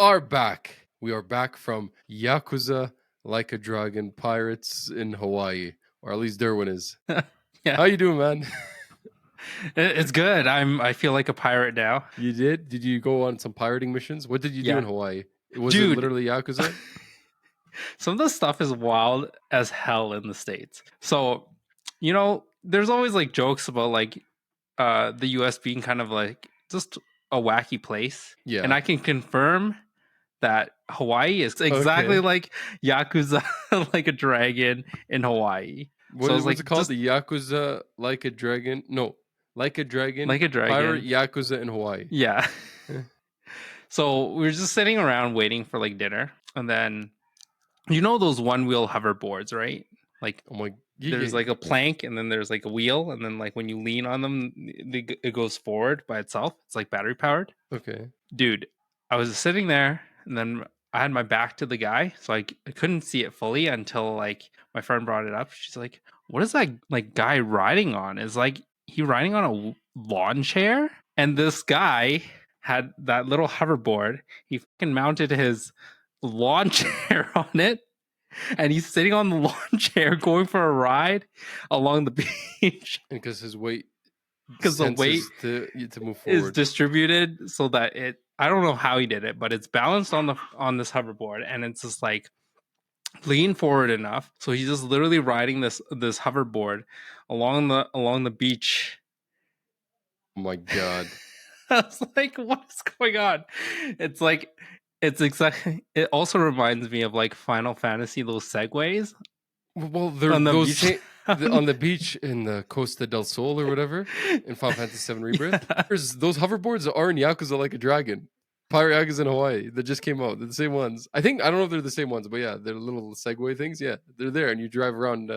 are back. We are back from Yakuza Like a Dragon Pirates in Hawaii, or at least Durwin is. Yeah, How you doing, man? it's good. I feel like a pirate now. You did? Did you go on some pirating missions? What did you do Yeah. in Hawaii? Was it Dude. literally Yakuza? Some of the stuff is wild as hell in the States. So, there's always like jokes about like the US being kind of like just a wacky place. Yeah. And I can confirm that Hawaii is exactly Okay. like Yakuza Like a Dragon in Hawaii. What's like it called? just The Yakuza Like a Dragon? No. Like a Dragon. Like a Dragon. Pirate Yakuza in Hawaii. Yeah. Yeah. So we were just sitting around waiting for like dinner, and then those one wheel hoverboards, right? Like Oh my. there's like a plank, and then there's like a wheel, and then like when you lean on them, it goes forward by itself. It's like battery powered. Okay. Dude, I was sitting there, and then I had my back to the guy, so I couldn't see it fully until like my friend brought it up. She's like, "What is that like guy riding on? Is like he riding on a lawn chair?" And this guy had that little hoverboard. He fucking mounted his lawn chair on it, and he's sitting on the lawn chair going for a ride along the beach. And because his weight, because the weight to move forward is distributed so that I don't know how he did it, but it's balanced on this hoverboard, and it's just like lean forward enough. So he's just literally riding this hoverboard along the beach. Oh my god. I was like, what's going on? It's like, it's exactly. It also reminds me of like Final Fantasy, those segways. Well, they're on the those beach. on the beach in the Costa del Sol or whatever in Final Fantasy VII Rebirth. Yeah. Those hoverboards are in Yakuza Like a Dragon. Pirate Yakuza in Hawaii that just came out. They're the same ones. I don't know if they're the same ones, but yeah, they're little Segway things. Yeah, they're there, and you drive around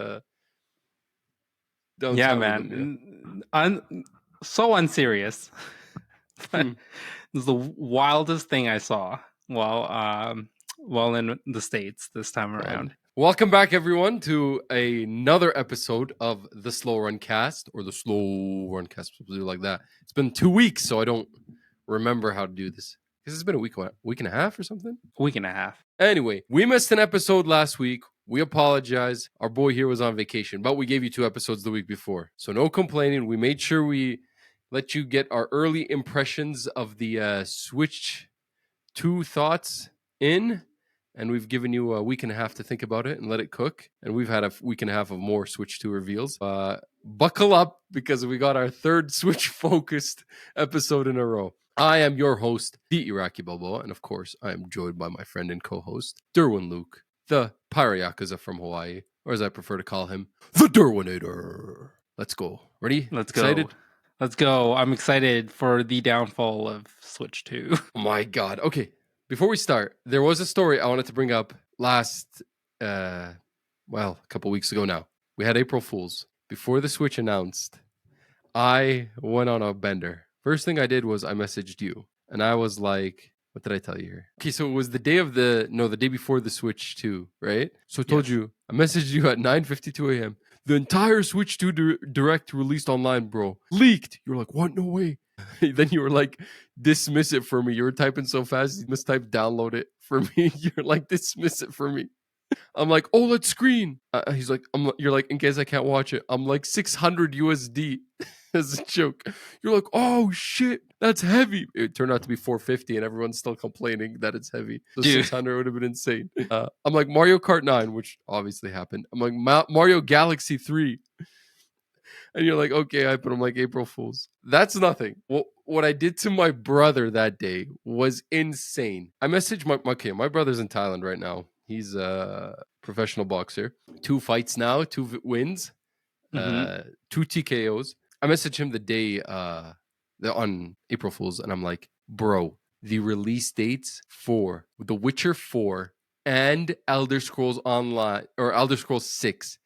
downtown. Yeah, with man. So unserious. But this is the wildest thing I saw while in the States this time around. Welcome back, everyone, to another episode of the Slow Run Cast, or the Slow Run Cast. We'll do like that. It's been 2 weeks, so I don't remember how to do this. Because it's been a week and a half or something? A week and a half. Anyway, we missed an episode last week. We apologize. Our boy here was on vacation, but we gave you 2 episodes the week before. So no complaining. We made sure we let you get our early impressions of the Switch 2 thoughts in. And we've given you a week and a half to think about it and let it cook. And we've had a week and a half of more Switch 2 reveals. Buckle up, because we got our 3rd Switch-focused episode in a row. I am your host, the Iraqi Balboa, and of course, I am joined by my friend and co-host, Durwin Luke, the Pirate Yakuza from Hawaii, or as I prefer to call him, the Durwinator. Let's go. Ready? Let's Excited? go. Let's go. I'm excited for the downfall of Switch 2. Oh my God. Okay. Before we start, there was a story I wanted to bring up a couple weeks ago now. We had April Fools. Before the Switch announced, I went on a bender. First thing I did was I messaged you. And I was like, what did I tell you here? Okay, so it was the day before the Switch 2, right? So I told you, I messaged you at 9:52 a.m. The entire Switch 2 Direct released online, bro. Leaked. You were like, what? No way. Then you were like, dismiss it for me. You were typing so fast, you mistyped download it for me. You're like, dismiss it for me. I'm like, oh, let's screen. He's like, you're like, in case I can't watch it. I'm like, 600 USD as a joke. You're like, oh shit, that's heavy. It turned out to be 450, and everyone's still complaining that it's heavy. So Dude. 600 would have been insane. I'm like, Mario Kart 9, which obviously happened. I'm like, Mario Galaxy 3. And you're like, okay, I put them like April Fools. That's nothing. What I did to my brother that day was insane. I messaged my brother's in Thailand right now. He's a professional boxer. 2 fights now, 2 wins, 2 TKOs. I messaged him the day on April Fools, and I'm like, bro, the release dates for The Witcher 4 and Elder Scrolls Online, or Elder Scrolls 6,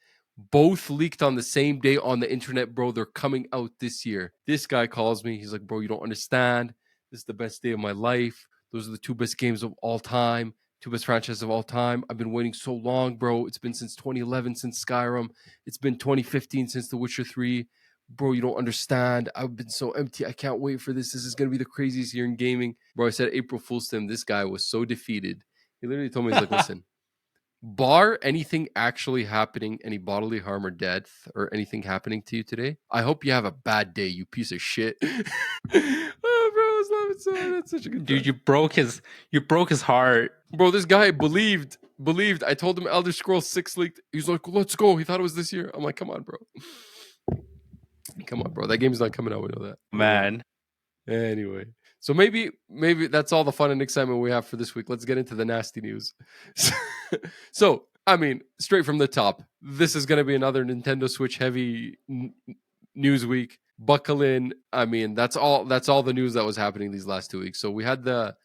both leaked on the same day on the internet, bro. They're coming out this year. This guy calls me. He's like, bro, you don't understand. This is the best day of my life. Those are the 2 best games of all time. 2 best franchises of all time. I've been waiting so long, bro. It's been since 2011 since Skyrim. It's been 2015 since The Witcher 3. bro, you don't understand. I've been so empty. I can't wait for this. This is going to be the craziest year in gaming. Bro, I said April Fool's to him. This guy was so defeated. He literally told me, he's like, listen, bar anything actually happening, any bodily harm or death or anything happening to you today, I hope you have a bad day, you piece of shit. Oh, bro, I was laughing so hard. That's such a good Dude, time. you broke his heart. Bro, this guy believed. I told him Elder Scrolls 6 leaked. He's like, let's go. He thought it was this year. I'm like, come on, bro. Come on, bro. That game's not coming out. We know that. Man. Anyway, so maybe that's all the fun and excitement we have for this week. Let's get into the nasty news. So, I mean, straight from the top, this is going to be another Nintendo Switch heavy news week. Buckle in. I mean, that's all the news that was happening these last 2 weeks. So we had the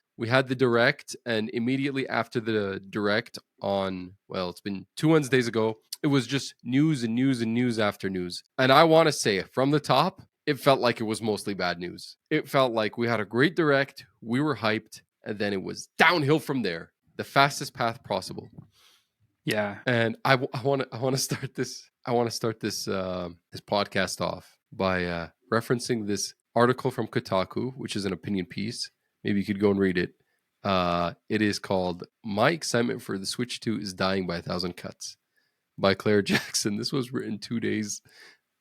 direct, and immediately after the direct on, well, it's been 2 Wednesdays ago, it was just news and news and news after news. And I want to say from the top, it felt like it was mostly bad news. It felt like we had a great direct, we were hyped, and then it was downhill from there, the fastest path possible. Yeah. And I want to start this. I want to start this podcast off by referencing this article from Kotaku, which is an opinion piece. Maybe you could go and read it. It is called "My Excitement for the Switch 2 is Dying by 1,000 Cuts" by Claire Jackson. This was written 2 days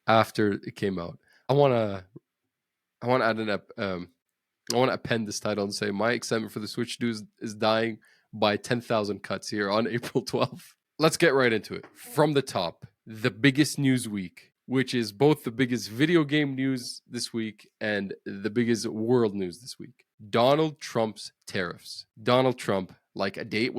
after it came out. I want to add I want to append this title and say my excitement for the Switch 2 is dying by 10,000 cuts here on April 12th. Let's get right into it. From the top, the biggest news week, which is both the biggest video game news this week and the biggest world news this week. Donald Trump's tariffs. Donald Trump, like a day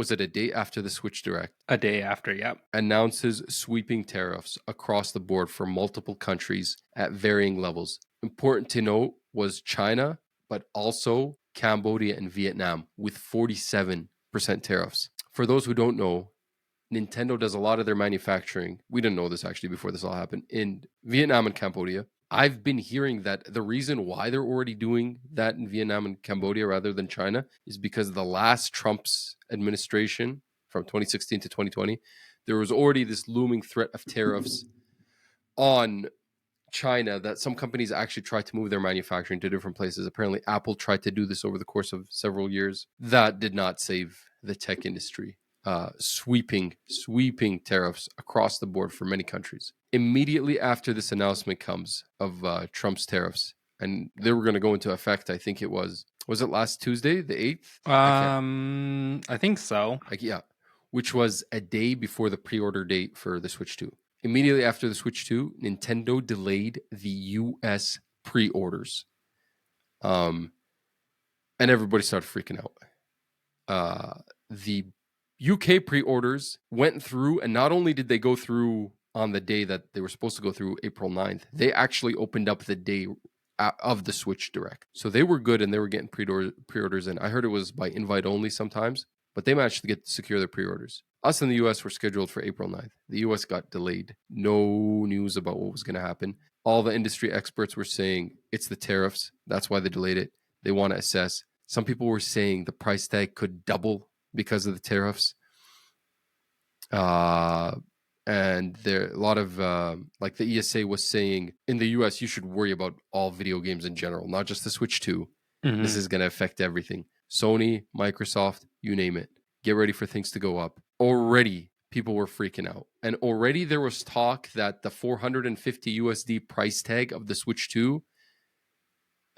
after the Switch Direct? A day after, yep. Announces sweeping tariffs across the board for multiple countries at varying levels. Important to note was China, but also Cambodia and Vietnam with 47% tariffs. For those who don't know, Nintendo does a lot of their manufacturing. We didn't know this actually before this all happened in Vietnam and Cambodia. I've been hearing that the reason why they're already doing that in Vietnam and Cambodia rather than China is because the last Trump's administration from 2016 to 2020, there was already this looming threat of tariffs on China that some companies actually tried to move their manufacturing to different places. Apparently, Apple tried to do this over the course of several years. That did not save the tech industry. Sweeping tariffs across the board for many countries. Immediately after this announcement comes of Trump's tariffs, and they were going to go into effect, I think it was it last Tuesday, the 8th? I think so. Yeah, which was a day before the pre-order date for the Switch 2. Immediately after the Switch 2, Nintendo delayed the US pre-orders. And everybody started freaking out. The UK pre-orders went through, and not only did they go through on the day that they were supposed to go through, April 9th, they actually opened up the day of the Switch Direct. So they were good, and they were getting pre-orders in. I heard it was by invite only sometimes, but they managed to secure their pre-orders. Us in the US were scheduled for April 9th. The US got delayed. No news about what was going to happen. All the industry experts were saying it's the tariffs. That's why they delayed it. They want to assess. Some people were saying the price tag could double because of the tariffs. And there a lot of like the ESA was saying in the US, you should worry about all video games in general, not just the Switch 2. Mm-hmm. This is going to affect everything. Sony, Microsoft, you name it. Get ready for things to go up. Already, people were freaking out. And already there was talk that the 450 USD price tag of the Switch 2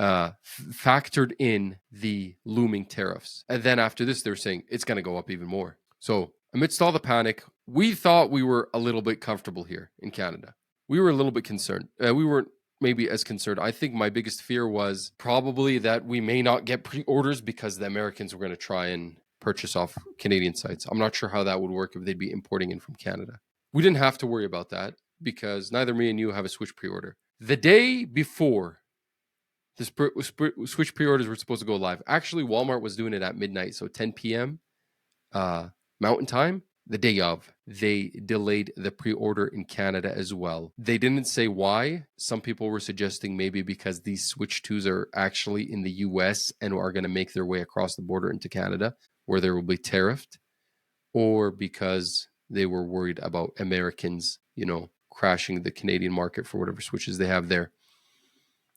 factored in the looming tariffs. And then after this, they're saying it's going to go up even more. So amidst all the panic, we thought we were a little bit comfortable here in Canada. We were a little bit concerned. We weren't maybe as concerned. I think my biggest fear was probably that we may not get pre-orders because the Americans were going to try and purchase off Canadian sites. I'm not sure how that would work if they'd be importing in from Canada. We didn't have to worry about that because neither me and you have a Switch pre-order. The day before the Switch pre-orders were supposed to go live, actually Walmart was doing it at midnight, so 10 p.m. Mountain Time. The day of, they delayed the pre-order in Canada as well. They didn't say why. Some people were suggesting maybe because these Switch 2s are actually in the US and are going to make their way across the border into Canada, where they will be tariffed, or because they were worried about Americans, crashing the Canadian market for whatever Switches they have there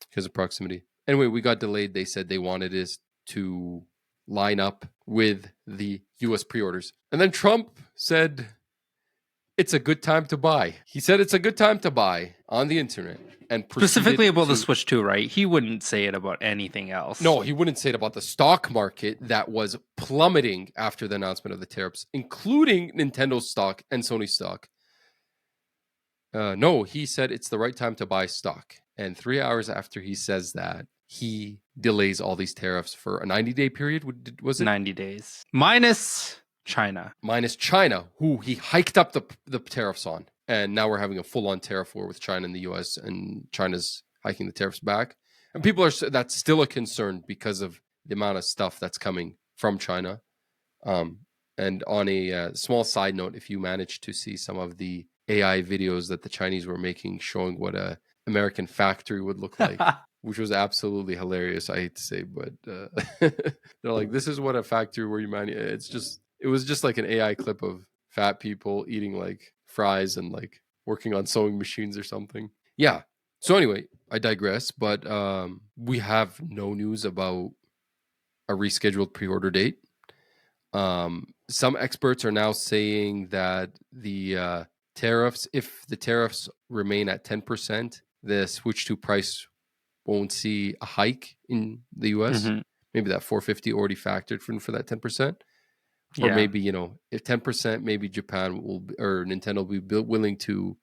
because of proximity. Anyway, we got delayed. They said they wanted us to line up with the US pre-orders. And then Trump said it's a good time to buy. He said it's a good time to buy on the internet. And specifically about the Switch 2, right? He wouldn't say it about anything else. No, he wouldn't say it about the stock market that was plummeting after the announcement of the tariffs, including Nintendo stock and Sony stock. No, he said it's the right time to buy stock. And 3 hours after he says that, he delays all these tariffs for a 90-day period. Was it 90 days? Minus China. Minus China, who he hiked up the tariffs on. And now we're having a full-on tariff war with China and the US, and China's hiking the tariffs back. And people that's still a concern because of the amount of stuff that's coming from China. And on a small side note, if you managed to see some of the AI videos that the Chinese were making showing what a American factory would look like, which was absolutely hilarious, I hate to say, but they're like, this is what a factory where you it was just like an AI clip of fat people eating like fries and like working on sewing machines or something. Yeah. So anyway, I digress, but we have no news about a rescheduled pre-order date. Some experts are now saying that the tariffs, if the tariffs remain at 10%, the Switch 2 price won't see a hike in the US. Mm-hmm. Maybe that $450 already factored for that 10%. Or maybe, if 10%, maybe Japan or Nintendo will be willing to,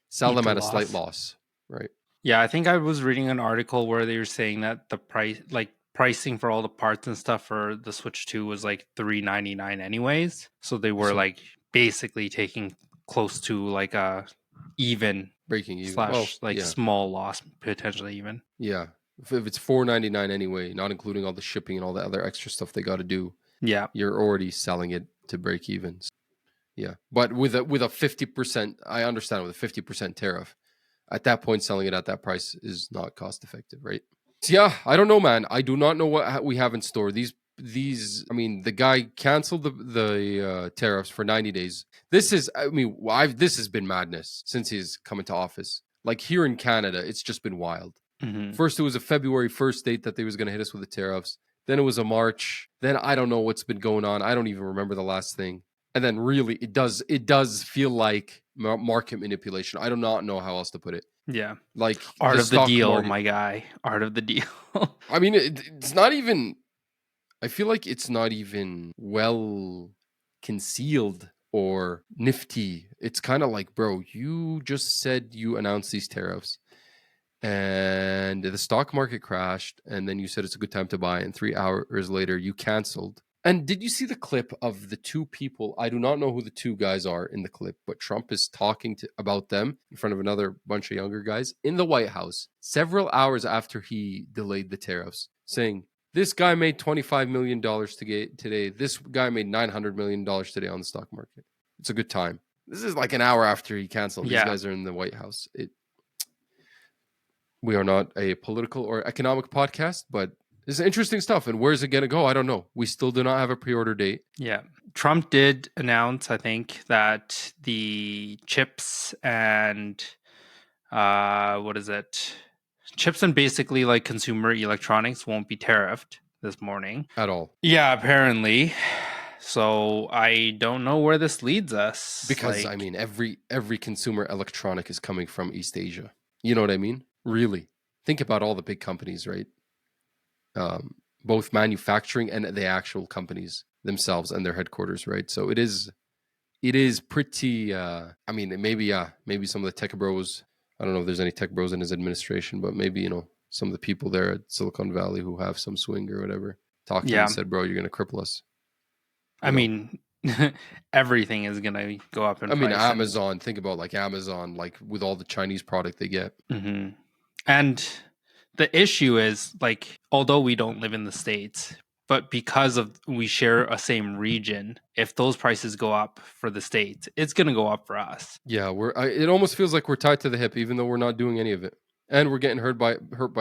sell them at a slight loss. Right. Yeah, I think I was reading an article where they were saying that the pricing for all the parts and stuff for the Switch 2 was like $399 anyways. So they were basically taking close to like a breaking even / small loss, potentially even. Yeah. If it's $499 anyway, not including all the shipping and all the other extra stuff they got to do. Yeah. You're already selling it to break even. Yeah. But with a 50%, I understand, with a 50% tariff, at that point, selling it at that price is not cost effective, right? So yeah, I don't know, man. I do not know what we have in store. The guy canceled the tariffs for 90 days. This has been madness since he's come into office. Like here in Canada, it's just been wild. Mm-hmm. First, it was a February 1st date that they was going to hit us with the tariffs. Then it was a March. Then I don't know what's been going on. I don't even remember the last thing. And then really, it does feel like market manipulation. I do not know how else to put it. Yeah. Like art of the deal, my guy. Art of the deal. I mean, it's not even... I feel like it's not even well concealed or nifty. It's kind of like, bro, you just said you announced these tariffs and the stock market crashed, and then you said it's a good time to buy, and 3 hours later you canceled. And did you see the clip of the two people? I do not know who the two guys are in the clip, but Trump is talking about them in front of another bunch of younger guys in the White House several hours after he delayed the tariffs, saying, this guy made $25 million today. This guy made $900 million today on the stock market. It's a good time. This is like an hour after he canceled. Yeah. These guys are in the White House. We are not a political or economic podcast, but it's interesting stuff. And where's it going to go? I don't know. We still do not have a pre-order date. Yeah. Trump did announce, I think, that the chips and chips and basically like consumer electronics won't be tariffed this morning. At all. Yeah, apparently. So I don't know where this leads us. Because every consumer electronic is coming from East Asia. You know what I mean? Really. Think about all the big companies, right? Both manufacturing and the actual companies themselves and their headquarters, right? So it is pretty maybe some of the tech bros, I don't know if there's any tech bros in his administration, but maybe, some of the people there at Silicon Valley who have some swing or whatever talked to him and said, bro, you're going to cripple us. Everything is going to go up in price. Amazon, think about like Amazon, like with all the Chinese product they get. Mm-hmm. And the issue is, like, although we don't live in the States, but because of we share a same region, if those prices go up for the States, it's going to go up for us. Yeah, it almost feels like we're tied to the hip, even though we're not doing any of it, and we're getting hurt by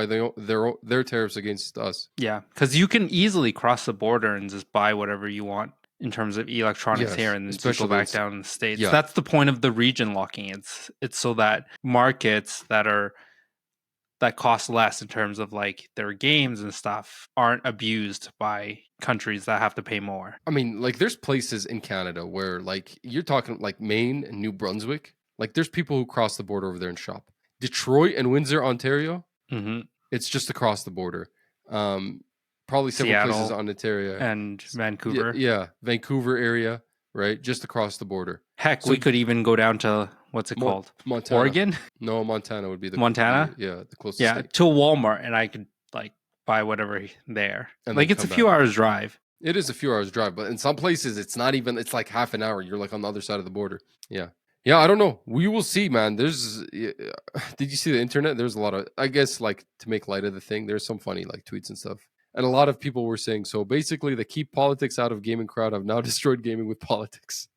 their tariffs against us. Yeah, because you can easily cross the border and just buy whatever you want in terms of electronics here, Yes, and then to go especially back it's down in the States. yeah. That's the point of the region locking. It's so that markets that cost less in terms of like their games and stuff aren't abused by countries that have to pay more. I mean, like there's places in Canada where like you're talking like Maine and New Brunswick. Like there's people who cross the border over there and shop. Detroit and Windsor, Ontario, Mm-hmm. it's just across the border. Um, Probably several places Seattle on Ontario. and Yeah, Vancouver. yeah, Vancouver area, right? Just across the border. Heck, So we could even go down to what's it called? Montana. Oregon? No, Montana would be Montana? the closest Yeah, state. to Walmart, and I could like buy whatever there. And then Like it's a come few back. hours drive. It is a few hours drive, but in some places it's not even. It's like half an hour. You're like on the other side of the border. Yeah, yeah. I don't know. We will see, man. There's. Did you see the internet? There's a lot of. I guess like to make light of the thing. There's some funny like tweets and stuff. And a lot of people were saying so. Basically, the keep politics out of gaming crowd have now destroyed gaming with politics.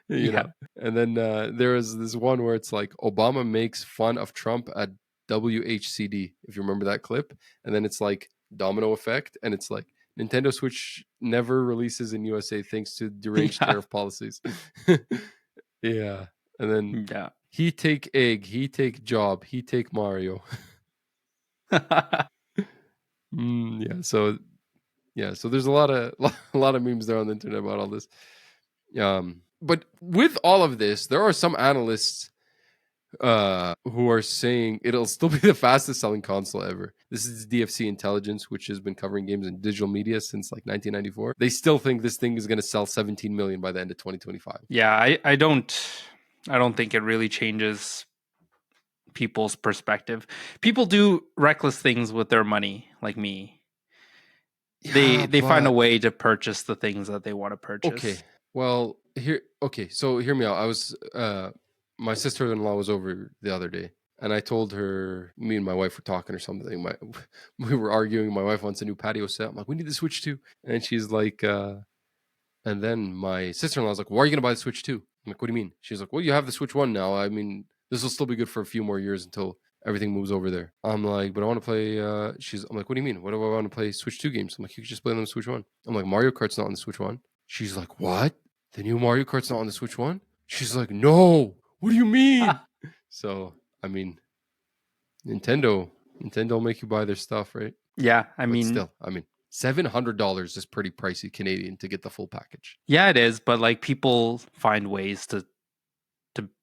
You Yeah. know. And then there is this one where it's like Obama makes fun of Trump at WHCD. If you remember that clip, and then it's like domino effect, and it's like Nintendo Switch never releases in USA thanks to deranged Yeah. tariff policies. Yeah. And then Yeah. he take egg, he take job, he take Mario. Yeah. So there's a lot of memes there on the internet about all this. But with all of this, there are some analysts who are saying it'll still be the fastest selling console ever. This is DFC Intelligence, which has been covering games and digital media since like 1994. They still think this thing is going to sell 17 million by the end of 2025. Yeah, I don't think it really changes people's perspective. People do reckless things with their money, like me. They find a way to purchase the things that they want to purchase. Okay. Well, so hear me out. I was my sister-in-law was over the other day, and I told her, me and my wife were talking or something. We were arguing. My wife wants a new patio set. I'm like, we need the Switch too. And she's like, and then my sister-in-law was like, why are you gonna buy the Switch 2? I'm like, what do you mean? She's like, well, you have the Switch 1 now. I mean, this will still be good for a few more years until everything moves over there. I'm like, but I want to play. I'm like, what do you mean? What do I want to play Switch 2 games? I'm like, you can just play them on the Switch 1. I'm like, Mario Kart's not on the Switch 1. She's like, what? The new Mario Kart's not on the Switch 1? She's like, no. What do you mean? So, I mean, Nintendo will make you buy their stuff, right? Yeah, But still, I mean, $700 is pretty pricey Canadian to get the full package. Yeah, it is, but like people find ways to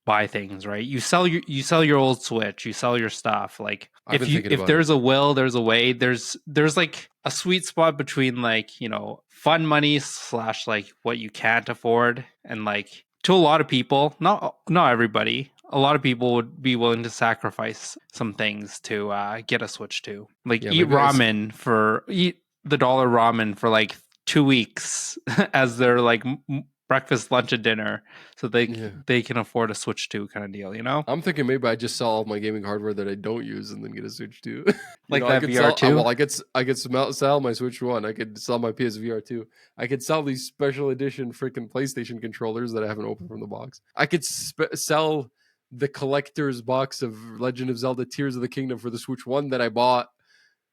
buy things, right? You sell your old Switch, you sell your stuff. Like if there's a will, there's a way. There's like a sweet spot between like, you know, fun money / like what you can't afford, and like to a lot of people, not everybody, a lot of people would be willing to sacrifice some things to get a Switch 2. Like eat the dollar ramen for like 2 weeks as their like breakfast, lunch, and dinner, so they can afford a Switch 2 kind of deal, you know? I'm thinking maybe I just sell all my gaming hardware that I don't use and then get a Switch 2. Like that VR 2? Well, I could sell my Switch 1. I could sell my PSVR 2. I could sell these special edition freaking PlayStation controllers that I haven't opened from the box. I could sell the collector's box of Legend of Zelda Tears of the Kingdom for the Switch 1 that I bought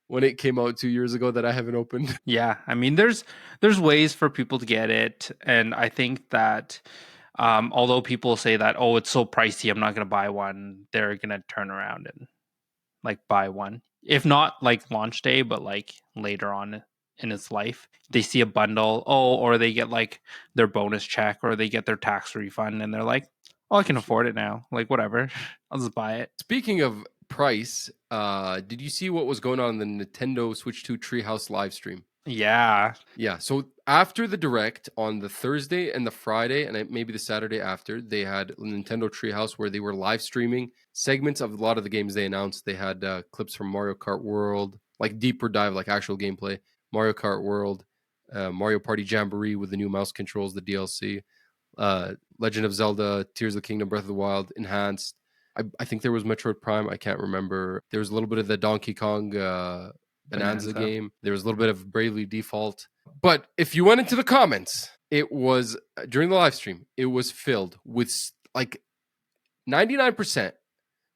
when it came out 2 years ago that I haven't opened. Yeah, I mean, there's ways for people to get it, and I think that although people say that, oh, it's so pricey, I'm not going to buy one, they're going to turn around and like buy one. If not like launch day, but like later on in its life, they see a bundle, or they get like their bonus check, or they get their tax refund, and they're like, oh, I can afford it now. Like, whatever, I'll just buy it. Speaking of price, did you see what was going on in the Nintendo Switch 2 Treehouse live stream? Yeah. So after the Direct on the Thursday and the Friday, and maybe the Saturday after, they had Nintendo Treehouse where they were live streaming segments of a lot of the games they announced. They had clips from Mario Kart World, like deeper dive, like actual gameplay. Mario Kart World, Mario Party Jamboree with the new mouse controls, the DLC, Legend of Zelda, Tears of the Kingdom, Breath of the Wild, Enhanced. I think there was Metroid Prime. I can't remember. There was a little bit of the Donkey Kong Bonanza game. There was a little bit of Bravely Default. But if you went into the comments, it was, during the live stream, it was filled with like 99%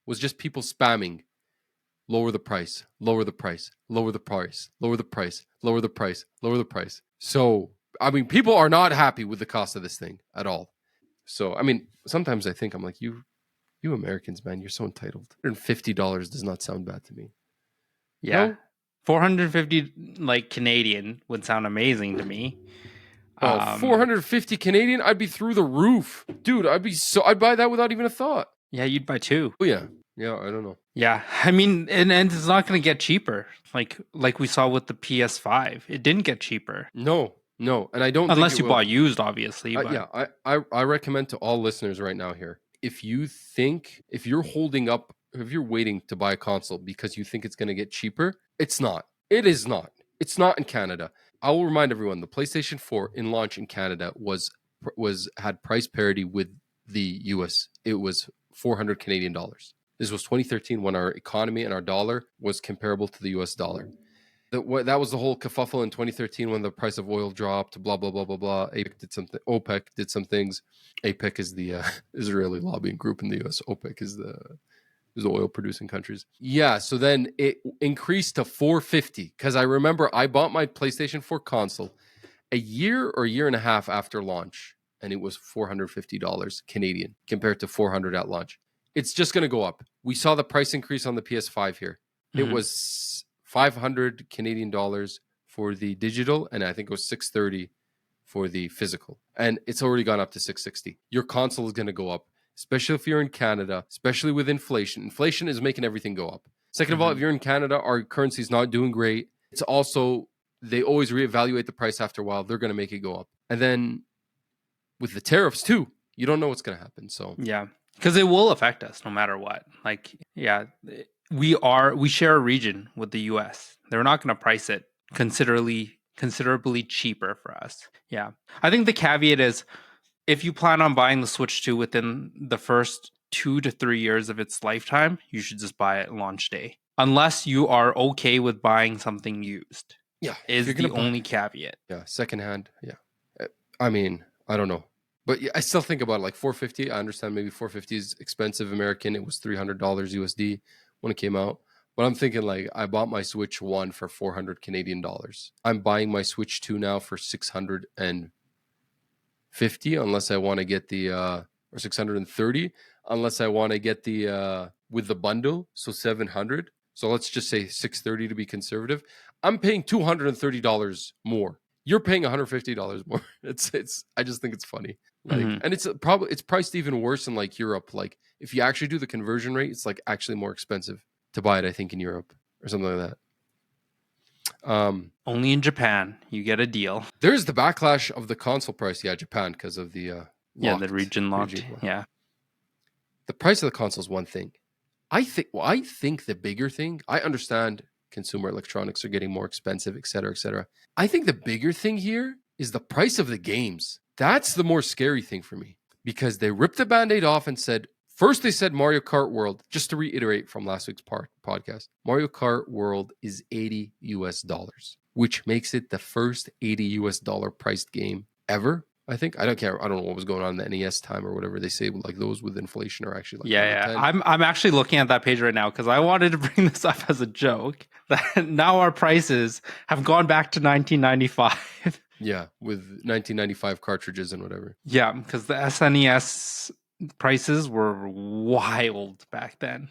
was just people spamming, lower the price, lower the price, lower the price, lower the price, lower the price, lower the price. So I mean, people are not happy with the cost of this thing at all. So, I mean, sometimes I think I'm like, you Americans, man, you're so entitled. $150 does not sound bad to me. Yeah. No? 450 like Canadian would sound amazing to me. Oh, 450 Canadian, I'd be through the roof. Dude, I'd buy that without even a thought. Yeah, you'd buy 2. Oh yeah. Yeah, I don't know. Yeah. I mean, and it's not going to get cheaper. Like we saw with the PS5. It didn't get cheaper. No. And I don't Unless think you bought used, obviously. But yeah, I recommend to all listeners right now here, if you're waiting to buy a console because you think it's going to get cheaper, it's not. It is not. It's not in Canada. I will remind everyone, the PlayStation 4 in launch in Canada had price parity with the US. It was 400 Canadian dollars. This was 2013 when our economy and our dollar was comparable to the US dollar. That was the whole kerfuffle in 2013 when the price of oil dropped, blah, blah, blah, blah, blah. OPEC did some things. APEC is the Israeli lobbying group in the US. OPEC is the oil producing countries. Yeah, so then it increased to 450 because I remember I bought my PlayStation 4 console a year or year and a half after launch, and it was $450 Canadian compared to 400 at launch. It's just going to go up. We saw the price increase on the PS5 here. It was 500 Canadian dollars for the digital, and I think it was 630 for the physical. And it's already gone up to 660. Your console is going to go up, especially if you're in Canada, especially with inflation. Inflation is making everything go up. Second of all, if you're in Canada, our currency is not doing great. It's also, they always reevaluate the price after a while. They're going to make it go up. And then with the tariffs too, you don't know what's going to happen. So yeah, because it will affect us no matter what. Like, yeah, we share a region with the US. They're not going to price it considerably cheaper for us. Yeah. I think the caveat is, if you plan on buying the Switch 2 within the first 2 to 3 years of its lifetime, you should just buy it launch day. Unless you are okay with buying something used. Yeah. Is the only caveat. Yeah. Secondhand. Yeah. I mean, I don't know. But I still think about it, like 450. I understand maybe 450 is expensive American. It was $300 USD when it came out. But I'm thinking, like, I bought my Switch 1 for 400 Canadian dollars. I'm buying my Switch 2 now for 650 unless I want to get the or 630 unless I want to get the with the bundle, so 700. So let's just say 630 to be conservative. I'm paying $230 more. You're paying $150 more. It's I just think it's funny. Like, and it's priced even worse in like Europe. Like, if you actually do the conversion rate, it's like actually more expensive to buy it, I think, in Europe or something like that. Only in Japan you get a deal. There's the backlash of the console price. Yeah, Japan, because of the the region locked. Yeah, the price of the console is one thing. I think the bigger thing. I understand consumer electronics are getting more expensive, et cetera, et cetera. I think the bigger thing here is the price of the games. That's the more scary thing for me, because they ripped the Band-Aid off and said, first they said Mario Kart World, just to reiterate from last week's podcast, Mario Kart World is $80 US, which makes it the first $80 US priced game ever. I think. I don't care. I don't know what was going on in the NES time or whatever. They say like those with inflation are actually like yeah. I'm actually looking at that page right now because I wanted to bring this up as a joke that now our prices have gone back to 1995. Yeah, with 1995 cartridges and whatever. Yeah, because the SNES prices were wild back then.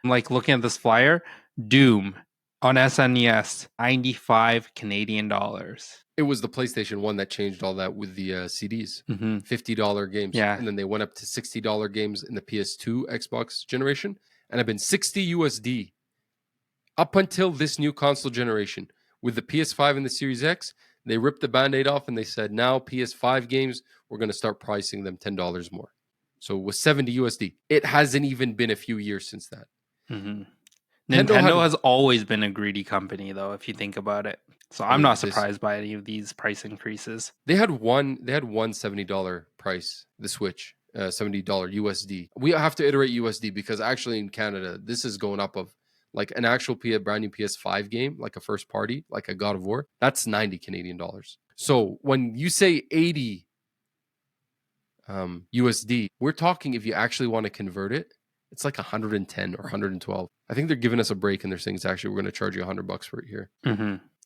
I'm like looking at this flyer, Doom on SNES, 95 Canadian dollars. It was the PlayStation 1 that changed all that with the CDs. $50 games. Yeah. And then they went up to $60 games in the PS2 Xbox generation. And have been $60 USD up until this new console generation. With the PS5 and the Series X, they ripped the Band-Aid off and they said, now PS5 games, we're going to start pricing them $10 more. So it was $70 USD. It hasn't even been a few years since that. Nintendo has always been a greedy company, though, if you think about it. So I'm not surprised by any of these price increases. They had one $70 price, the Switch, $70 USD. We have to iterate USD because actually in Canada, this is going up of like an actual brand new PS5 game, like a first party, like a God of War. That's 90 Canadian dollars. So when you say 80 USD, we're talking, if you actually want to convert it, it's like 110 or 112. I think they're giving us a break and they're saying it's actually, we're going to charge you $100 for it here.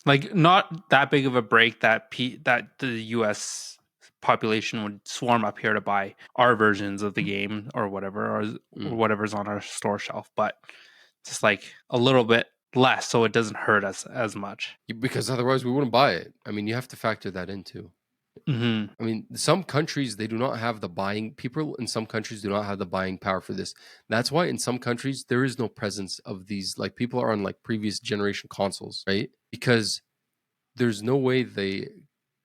Like not that big of a break that that the US population would swarm up here to buy our versions of the game or whatever, or Mm. whatever's on our store shelf, but just like a little bit less so it doesn't hurt us as much. Because otherwise we wouldn't buy it. I mean, you have to factor that in too. Mm-hmm. I mean, some countries they do not have the buying people in some countries do not have the buying power for this. That's why in some countries there is no presence of these like people are on like previous generation consoles, right? Because there's no way they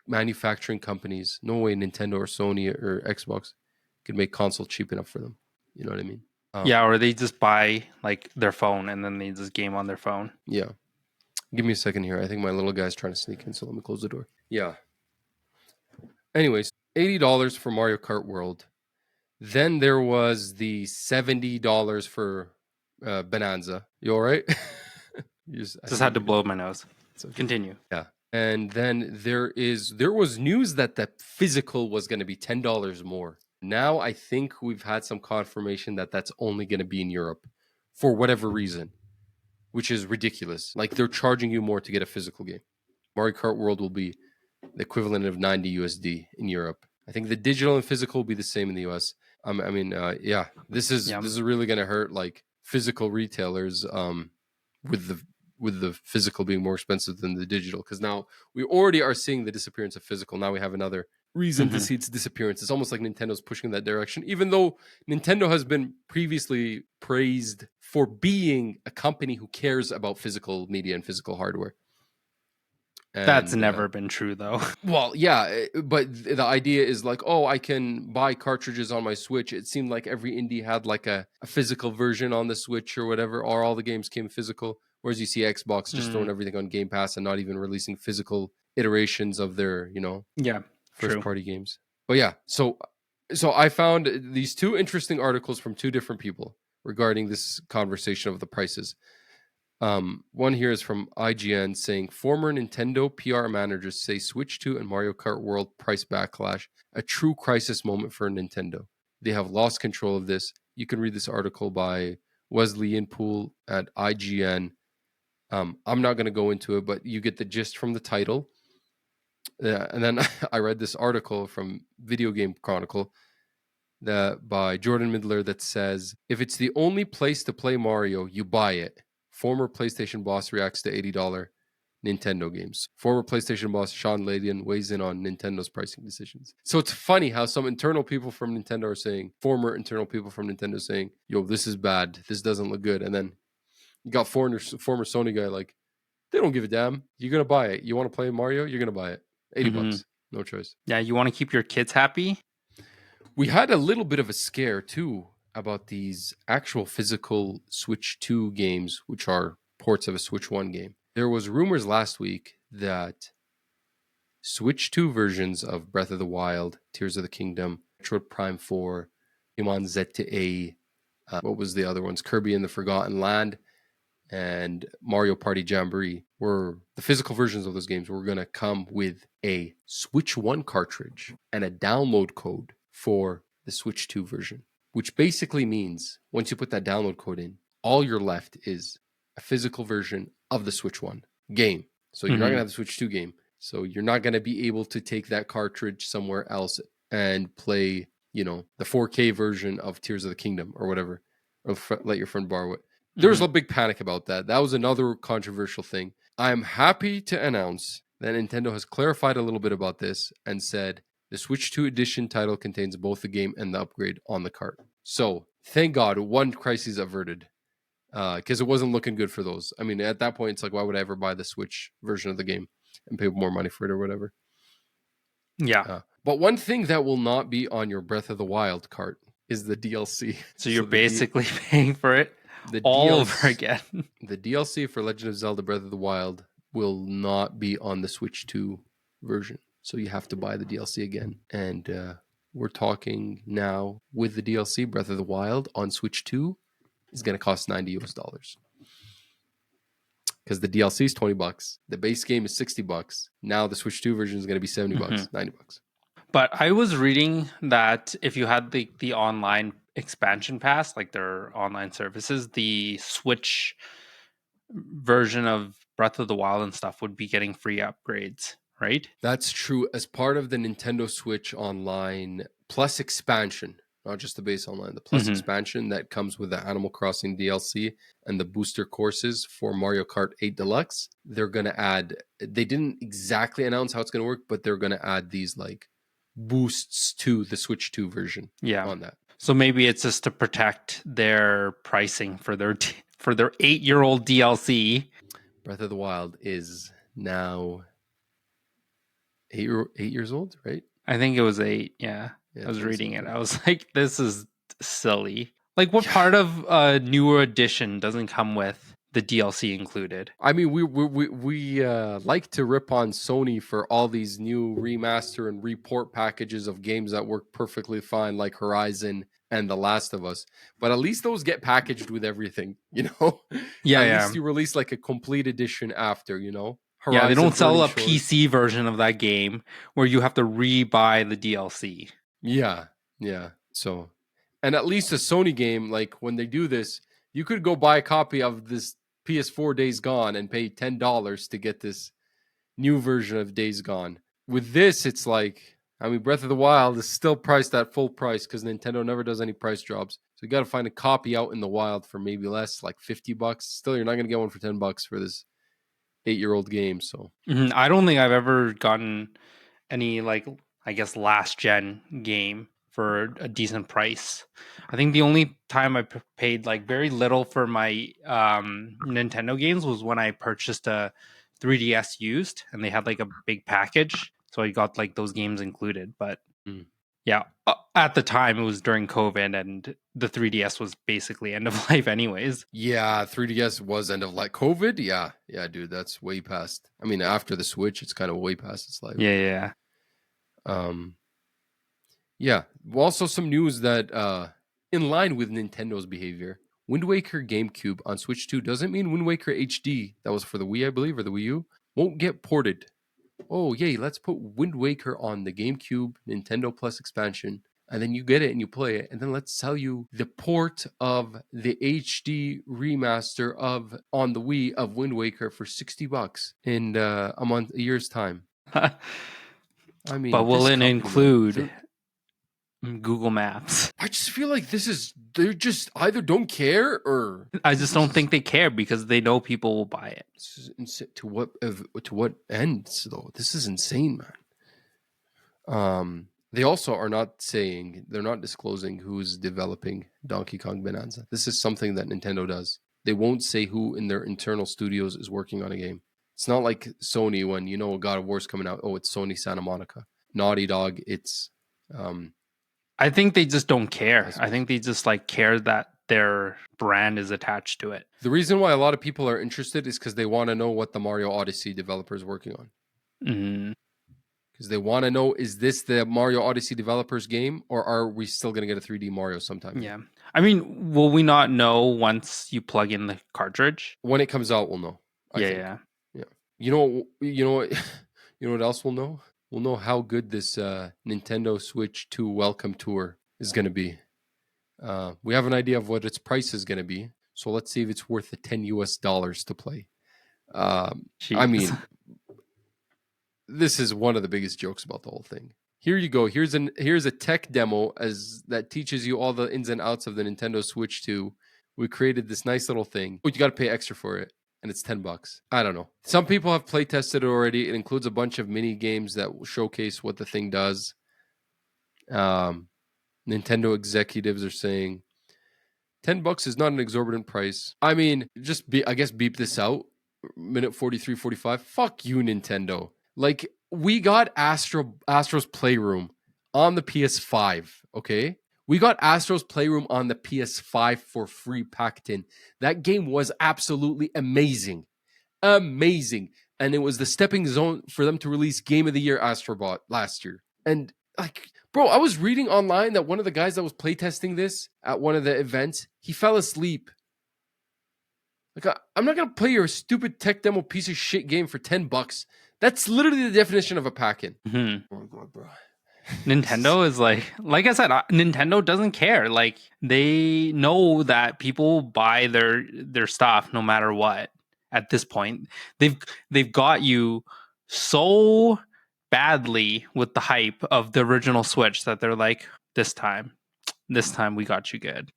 manufacturing companies, no way Nintendo or Sony or Xbox could make console cheap enough for them. You know what I mean? Yeah, or they just buy like their phone and then they just game on their phone. Yeah. Give me a second here. I think my little guy's trying to sneak in, so let me close the door. Yeah. Anyways, $80 for Mario Kart World. Then there was the $70 for Bonanza. You all right? Just had to blow my nose. Okay. Continue. Yeah. And then there was news that the physical was going to be $10 more. Now I think we've had some confirmation that that's only going to be in Europe for whatever reason, which is ridiculous. Like they're charging you more to get a physical game. Mario Kart World will be the equivalent of 90 USD in Europe. I think the digital and physical will be the same in the US. Yeah, this is really going to hurt like physical retailers with the physical being more expensive than the digital, because now we already are seeing the disappearance of physical. Now we have another reason to see its disappearance. It's almost like Nintendo's pushing in that direction, even though Nintendo has been previously praised for being a company who cares about physical media and physical hardware. That's never been true, though. Well, yeah, but the idea is like, oh, I can buy cartridges on my Switch. It seemed like every indie had like a physical version on the Switch or whatever, or all the games came physical. Whereas you see Xbox just throwing everything on Game Pass and not even releasing physical iterations of their, first party games. But yeah, so I found these two interesting articles from two different people regarding this conversation of the prices. One here is from IGN saying former Nintendo PR managers say Switch 2 and Mario Kart World price backlash, a true crisis moment for Nintendo. They have lost control of this. You can read this article by Wesley Inpool at IGN. I'm not going to go into it, but you get the gist from the title. And then I read this article from Video Game Chronicle by Jordan Midler that says, if it's the only place to play Mario, you buy it. Former PlayStation boss reacts to $80 Nintendo games. Former PlayStation boss Sean Layden weighs in on Nintendo's pricing decisions. So it's funny how some internal people from Nintendo are saying, former internal people from Nintendo saying, yo, this is bad. This doesn't look good. And then you got former Sony guy like, they don't give a damn. You're going to buy it. You want to play Mario? You're going to buy it. $80. No choice. Yeah, you want to keep your kids happy? We had a little bit of a scare too about these actual physical Switch 2 games, which are ports of a Switch 1 game. There was rumors last week that Switch 2 versions of Breath of the Wild, Tears of the Kingdom, Metroid Prime 4, Pokemon ZA, what was the other ones? Kirby and the Forgotten Land, and Mario Party Jamboree were the physical versions of those games were going to come with a Switch 1 cartridge and a download code for the Switch 2 version, which basically means once you put that download code in, all you're left is a physical version of the Switch 1 game. So you're not going to have the Switch 2 game. So you're not going to be able to take that cartridge somewhere else and play, the 4K version of Tears of the Kingdom or whatever, or let your friend borrow it. There was a big panic about that. That was another controversial thing. I am happy to announce that Nintendo has clarified a little bit about this and said the Switch 2 edition title contains both the game and the upgrade on the cart. So thank God, one crisis averted, because it wasn't looking good for those. I mean, at that point, it's like, why would I ever buy the Switch version of the game and pay more money for it or whatever? Yeah. But one thing that will not be on your Breath of the Wild cart is the DLC. So you're basically paying for it all over again. The DLC for Legend of Zelda Breath of the Wild will not be on the Switch 2 version. So you have to buy the DLC again. And we're talking now with the DLC Breath of the Wild on Switch 2 is going to cost $90 US. Because the DLC is $20. The base game is $60. Now the Switch 2 version is going to be $70, $90. But I was reading that if you had the online expansion pass, like their online services, the Switch version of Breath of the Wild and stuff would be getting free upgrades, right? That's true. As part of the Nintendo Switch Online Plus expansion, not just the base online, the Plus expansion that comes with the Animal Crossing DLC and the booster courses for Mario Kart 8 Deluxe, they're going to add, they didn't exactly announce how it's going to work, but they're going to add these like boosts to the Switch 2 version on that. So maybe it's just to protect their pricing for their 8-year-old DLC. Breath of the Wild is now 8 years old, right? I think it was 8. Yeah, I was reading it. I was like, this is silly. Like, what part of a newer edition doesn't come with the DLC included? I mean, we like to rip on Sony for all these new remaster and report packages of games that work perfectly fine, like Horizon and The Last of Us. But at least those get packaged with everything, you know? Yeah, at least you release like a complete edition after, you know? Horizon, they don't sell a PC version of that game where you have to re-buy the DLC. Yeah. So, and at least a Sony game, like when they do this, you could go buy a copy of this PS4 Days Gone and pay $10 to get this new version of Days Gone. With this, it's like, I mean, Breath of the Wild is still priced at full price because Nintendo never does any price drops. So you got to find a copy out in the wild for maybe less, like $50. Still, you're not going to get one for $10 for this 8-year-old game. So I don't think I've ever gotten any, like, I guess, last gen game for a decent price. I think the only time I paid like very little for my Nintendo games was when I purchased a 3DS used, and they had like a big package, so I got like those games included. But yeah, at the time it was during COVID, and the 3DS was basically end of life anyways. Yeah, 3DS was end of life. COVID, yeah, dude, that's way past. I mean, after the Switch, it's kind of way past its life. Yeah. Yeah. Also, some news that in line with Nintendo's behavior, Wind Waker GameCube on Switch 2 doesn't mean Wind Waker HD, that was for the Wii, I believe, or the Wii U, won't get ported. Oh, yay, let's put Wind Waker on the GameCube Nintendo Plus expansion, and then you get it and you play it, and then let's sell you the port of the HD remaster of on the Wii of Wind Waker for $60 in a year's time. I mean, but will it include Google Maps? I just feel like they're just either don't care or I just don't think they care because they know people will buy it. This is insane. To what ends though? This is insane, man. They also are not saying, they're not disclosing who's developing Donkey Kong Bonanza. This is something that Nintendo does. They won't say who in their internal studios is working on a game. It's not like Sony when you know God of War's coming out. Oh, it's Sony Santa Monica. Naughty Dog, it's I think they just don't care. I think they just like care that their brand is attached to it. The reason why a lot of people are interested is because they want to know what the Mario Odyssey developer is working on. Because they want to know, is this the Mario Odyssey developer's game, or are we still going to get a 3D Mario sometime? Yeah. I mean, will we not know once you plug in the cartridge? When it comes out, we'll know. Yeah. You know what else we'll know? We'll know how good this Nintendo Switch 2 welcome tour is going to be. We have an idea of what its price is going to be. So let's see if it's worth the $10 to play. I mean, this is one of the biggest jokes about the whole thing. Here you go. Here's a tech demo that teaches you all the ins and outs of the Nintendo Switch 2. We created this nice little thing. But you got to pay extra for it. And it's $10. I don't know. Some people have play tested it already. It includes a bunch of mini games that showcase what the thing does. Nintendo executives are saying $10 is not an exorbitant price. I mean, I guess beep this out. Minute 43, 45. Fuck you, Nintendo. Like, we got Astro's Playroom on the PS5, okay? We got Astro's Playroom on the PS5 for free packed in. That game was absolutely amazing. Amazing. And it was the stepping zone for them to release Game of the Year Astrobot last year. And like, bro, I was reading online that one of the guys that was playtesting this at one of the events, he fell asleep. Like, I'm not going to play your stupid tech demo piece of shit game for $10. That's literally the definition of a pack-in. Oh my God, bro. Nintendo is like I said, Nintendo doesn't care. Like, they know that people buy their stuff no matter what. at this point. They've got you so badly with the hype of the original Switch that they're like, this time we got you good.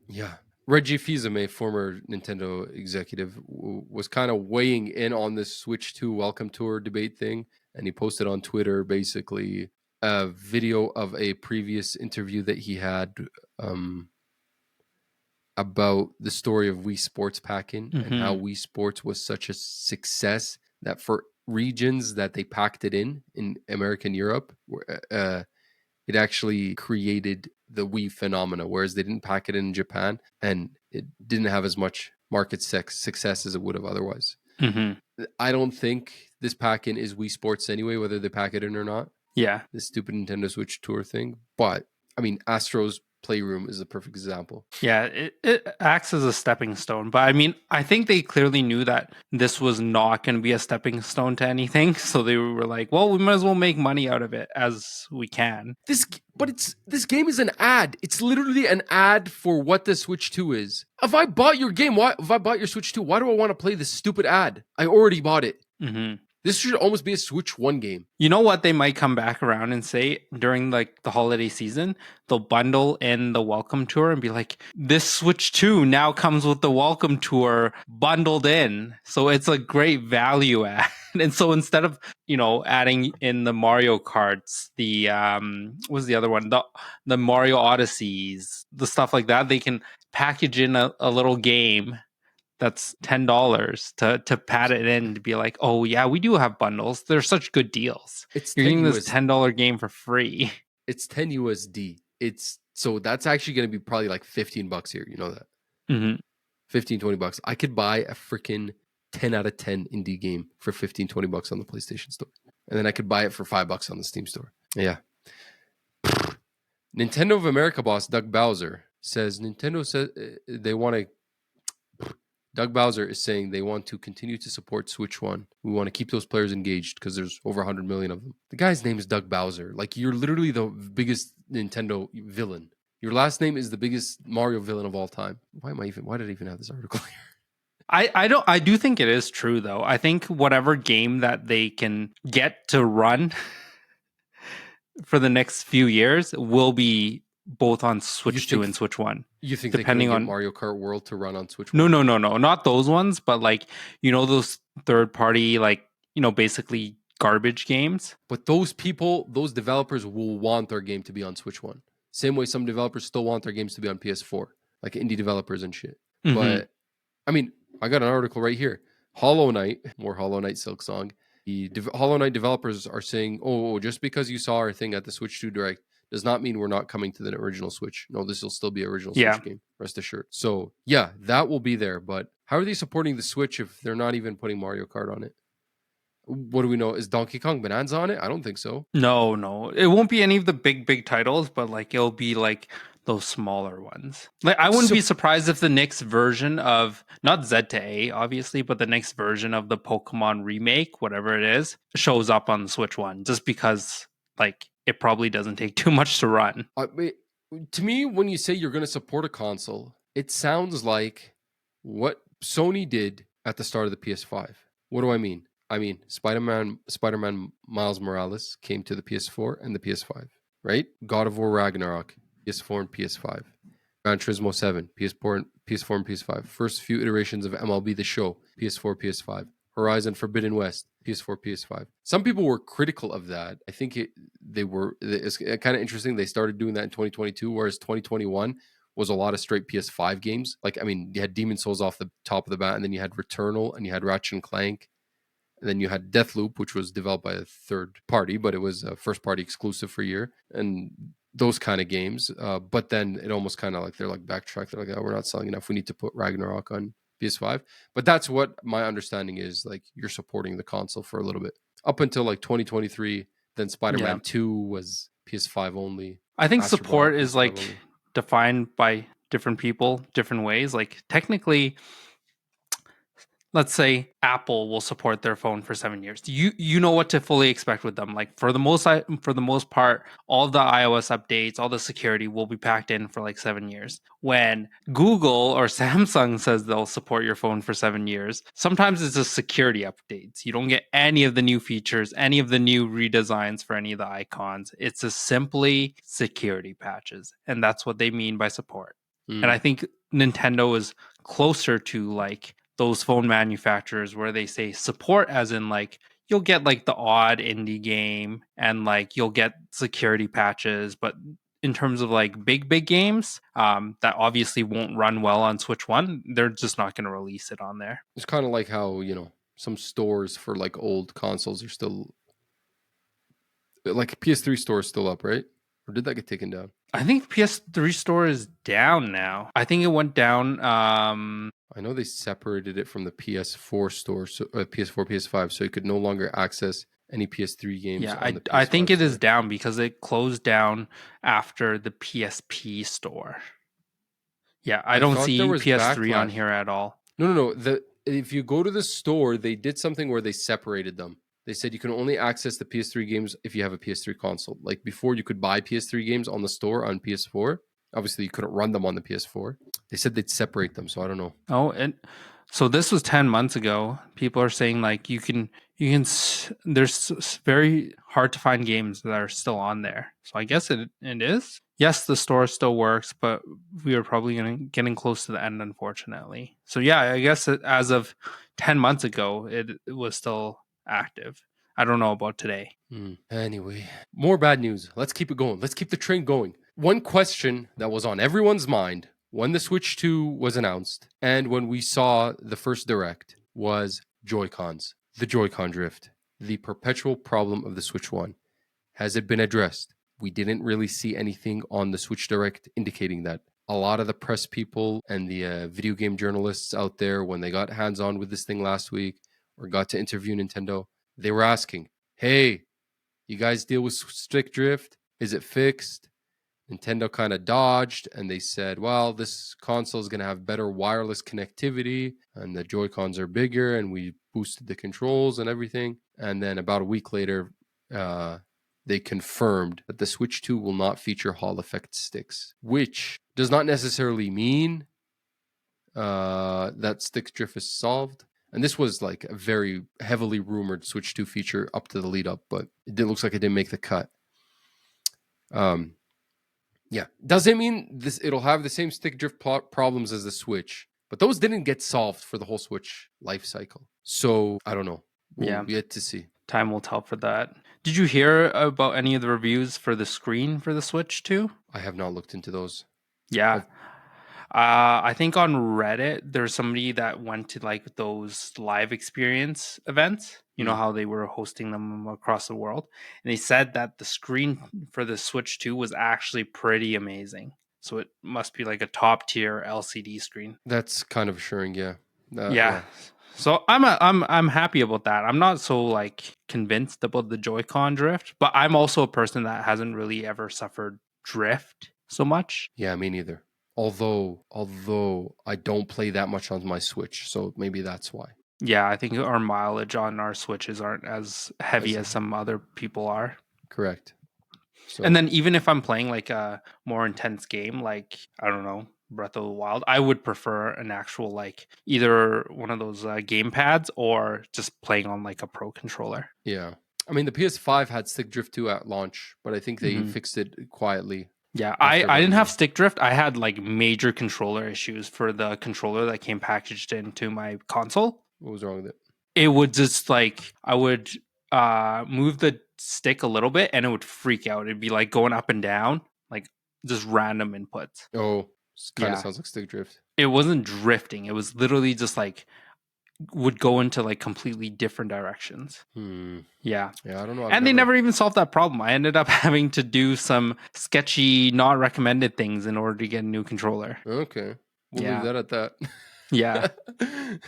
Yeah. Reggie Fils-Aimé, former Nintendo executive, was kind of weighing in on this Switch 2 welcome tour debate thing. And he posted on Twitter basically a video of a previous interview that he had about the story of Wii Sports packing and how Wii Sports was such a success that for regions that they packed it in American Europe, it actually created the Wii phenomena, whereas they didn't pack it in Japan and it didn't have as much market success as it would have otherwise. I don't think this pack-in is Wii Sports anyway, whether they pack it in or not. Yeah. This stupid Nintendo Switch Tour thing. But, I mean, Astro's Playroom is a perfect example. Yeah, it acts as a stepping stone. But I mean, I think they clearly knew that this was not going to be a stepping stone to anything. So they were like, well, we might as well make money out of it as we can. This game is an ad. It's literally an ad for what the Switch 2 is. If I bought your game, if I bought your Switch 2, why do I want to play this stupid ad? I already bought it. This should almost be a Switch 1 game. You know what they might come back around and say during like the holiday season? They'll bundle in the welcome tour and be like, this Switch 2 now comes with the welcome tour bundled in. So it's a great value add. And so instead of, adding in the Mario Karts, the what was the other one? The Mario Odysseys, the stuff like that, they can package in a little game that's $10 to pad it in to be like, oh yeah, we do have bundles. They're such good deals. You're getting this $10 game for free. It's 10 USD. So that's actually going to be probably like $15 here. You know that? 15, $20. I could buy a freaking 10 out of 10 indie game for 15, $20 on the PlayStation Store. And then I could buy it for $5 on the Steam Store. Yeah. Nintendo of America boss Doug Bowser says Nintendo says they want to. Doug Bowser is saying they want to continue to support Switch 1. We want to keep those players engaged because there's over 100 million of them. The guy's name is Doug Bowser. Like, you're literally the biggest Nintendo villain. Your last name is the biggest Mario villain of all time. Why did I even have this article here? I do think it is true though. I think whatever game that they can get to run for the next few years will be both on Switch 2 and Switch 1. You think depending they can on get Mario Kart World to run on Switch 1? No, not those ones, but like, those third party, like, basically garbage games. But those developers will want their game to be on Switch 1. Same way some developers still want their games to be on PS4, like indie developers and shit. But I mean, I got an article right here. Hollow Knight, more Hollow Knight Silk Song. The Hollow Knight developers are saying, oh, just because you saw our thing at the Switch 2 Direct does not mean we're not coming to the original Switch. No, this will still be an original Switch game, rest assured. So, yeah, that will be there. But how are they supporting the Switch if they're not even putting Mario Kart on it? What do we know? Is Donkey Kong Bonanza on it? I don't think so. No. It won't be any of the big titles, but like it'll be like those smaller ones. Like, I wouldn't be surprised if the next version of, not Z to A, obviously, but the next version of the Pokemon remake, whatever it is, shows up on the Switch 1, just because, like, it probably doesn't take too much to run. To me, when you say you're going to support a console, it sounds like what Sony did at the start of the PS5. What do I mean? I mean, Spider-Man Miles Morales came to the PS4 and the PS5, right? God of War Ragnarok, PS4 and PS5. Gran Turismo 7, PS4 and PS5. First few iterations of MLB The Show, PS4, PS5. Horizon Forbidden West, PS4, PS5. Some people were critical of that. I think it's kind of interesting. They started doing that in 2022, whereas 2021 was a lot of straight PS5 games. Like, I mean, you had Demon's Souls off the top of the bat, and then you had Returnal, and you had Ratchet and Clank, and then you had Deathloop, which was developed by a third party, but it was a first party exclusive for a year, and those kind of games. But then it almost kind of like they're like backtrack. They're like, oh, we're not selling enough. We need to put Ragnarok on PS5. But that's what my understanding is. Like, you're supporting the console for a little bit up until like 2023. Then Spider-Man 2 was PS5 only. I think support is like defined by different people, different ways. Like, technically, let's say Apple will support their phone for 7 years. You know what to fully expect with them. Like for the most part, all the iOS updates, all the security will be packed in for like 7 years. When Google or Samsung says they'll support your phone for 7 years, sometimes it's just security updates. You don't get any of the new features, any of the new redesigns for any of the icons. It's just simply security patches, and that's what they mean by support. And I think Nintendo is closer to like those phone manufacturers where they say support as in like you'll get like the odd indie game and like you'll get security patches, but in terms of like big games that obviously won't run well on Switch 1, they're just not going to release it on there. It's kind of like how, some stores for like old consoles are still, like PS3 store is still up, right? Or did that get taken down? I think PS3 store is down now. I think it went down. I know they separated it from the PS4 store, so PS4, PS5, so you could no longer access any PS3 games. Yeah, on the PS5 I think it store. is down because it closed down after the PSP store. Yeah, I don't thought there see was PS3 on backlash. here at all. No. If you go to the store, they did something where they separated them. They said you can only access the PS3 games if you have a PS3 console. Like before, you could buy PS3 games on the store on PS4. Obviously, you couldn't run them on the PS4. They said they'd separate them, so I don't know. Oh, and so this was 10 months ago. People are saying like there's very hard to find games that are still on there. So I guess it is. Yes, the store still works, but we are probably getting close to the end, unfortunately. So yeah, I guess as of 10 months ago, it was still active. I don't know about today. Anyway, more bad news. Let's keep it going. Let's keep the train going. One question that was on everyone's mind when the Switch 2 was announced and when we saw the first Direct was Joy-Cons. The Joy-Con drift. The perpetual problem of the Switch 1. Has it been addressed? We didn't really see anything on the Switch Direct indicating that. A lot of the press people and the video game journalists out there, when they got hands-on with this thing last week or got to interview Nintendo, they were asking, hey, you guys deal with stick drift? Is it fixed? Nintendo kind of dodged and they said, well, this console is going to have better wireless connectivity and the Joy-Cons are bigger and we boosted the controls and everything. And then about a week later, they confirmed that the Switch 2 will not feature Hall effect sticks, which does not necessarily mean that stick drift is solved. And this was like a very heavily rumored Switch 2 feature up to the lead up, but looks like it didn't make the cut. Yeah. Does it mean it'll have the same stick drift problems as the Switch? But those didn't get solved for the whole Switch life cycle. So I don't know. We'll yet to see. Time will tell for that. Did you hear about any of the reviews for the screen for the Switch 2? I have not looked into those. Yeah. I think on Reddit, there's somebody that went to like those live experience events. You know how they were hosting them across the world. And they said that the screen for the Switch 2 was actually pretty amazing. So it must be like a top tier LCD screen. That's kind of assuring, yeah. Yeah. So I'm happy about that. I'm not so like convinced about the Joy-Con drift, but I'm also a person that hasn't really ever suffered drift so much. Yeah, me neither. Although I don't play that much on my Switch, so maybe that's why. Yeah, I think our mileage on our Switches aren't as heavy as some other people are. Correct. So, and then even if I'm playing like a more intense game, like, I don't know, Breath of the Wild, I would prefer an actual like either one of those game pads or just playing on like a pro controller. Yeah. I mean, the PS5 had stick drift 2 at launch, but I think they fixed it quietly. Yeah, I didn't have stick drift. I had like major controller issues for the controller that came packaged into my console. What was wrong with it? It would just like, I would move the stick a little bit and it would freak out. It'd be like going up and down, like just random inputs. Oh, kind of sounds like stick drift. It wasn't drifting. It was literally just like would go into like completely different directions. Yeah. Yeah, I don't know. And they never even solved that problem. I ended up having to do some sketchy, not recommended things in order to get a new controller. Okay. We'll leave that at that. Yeah.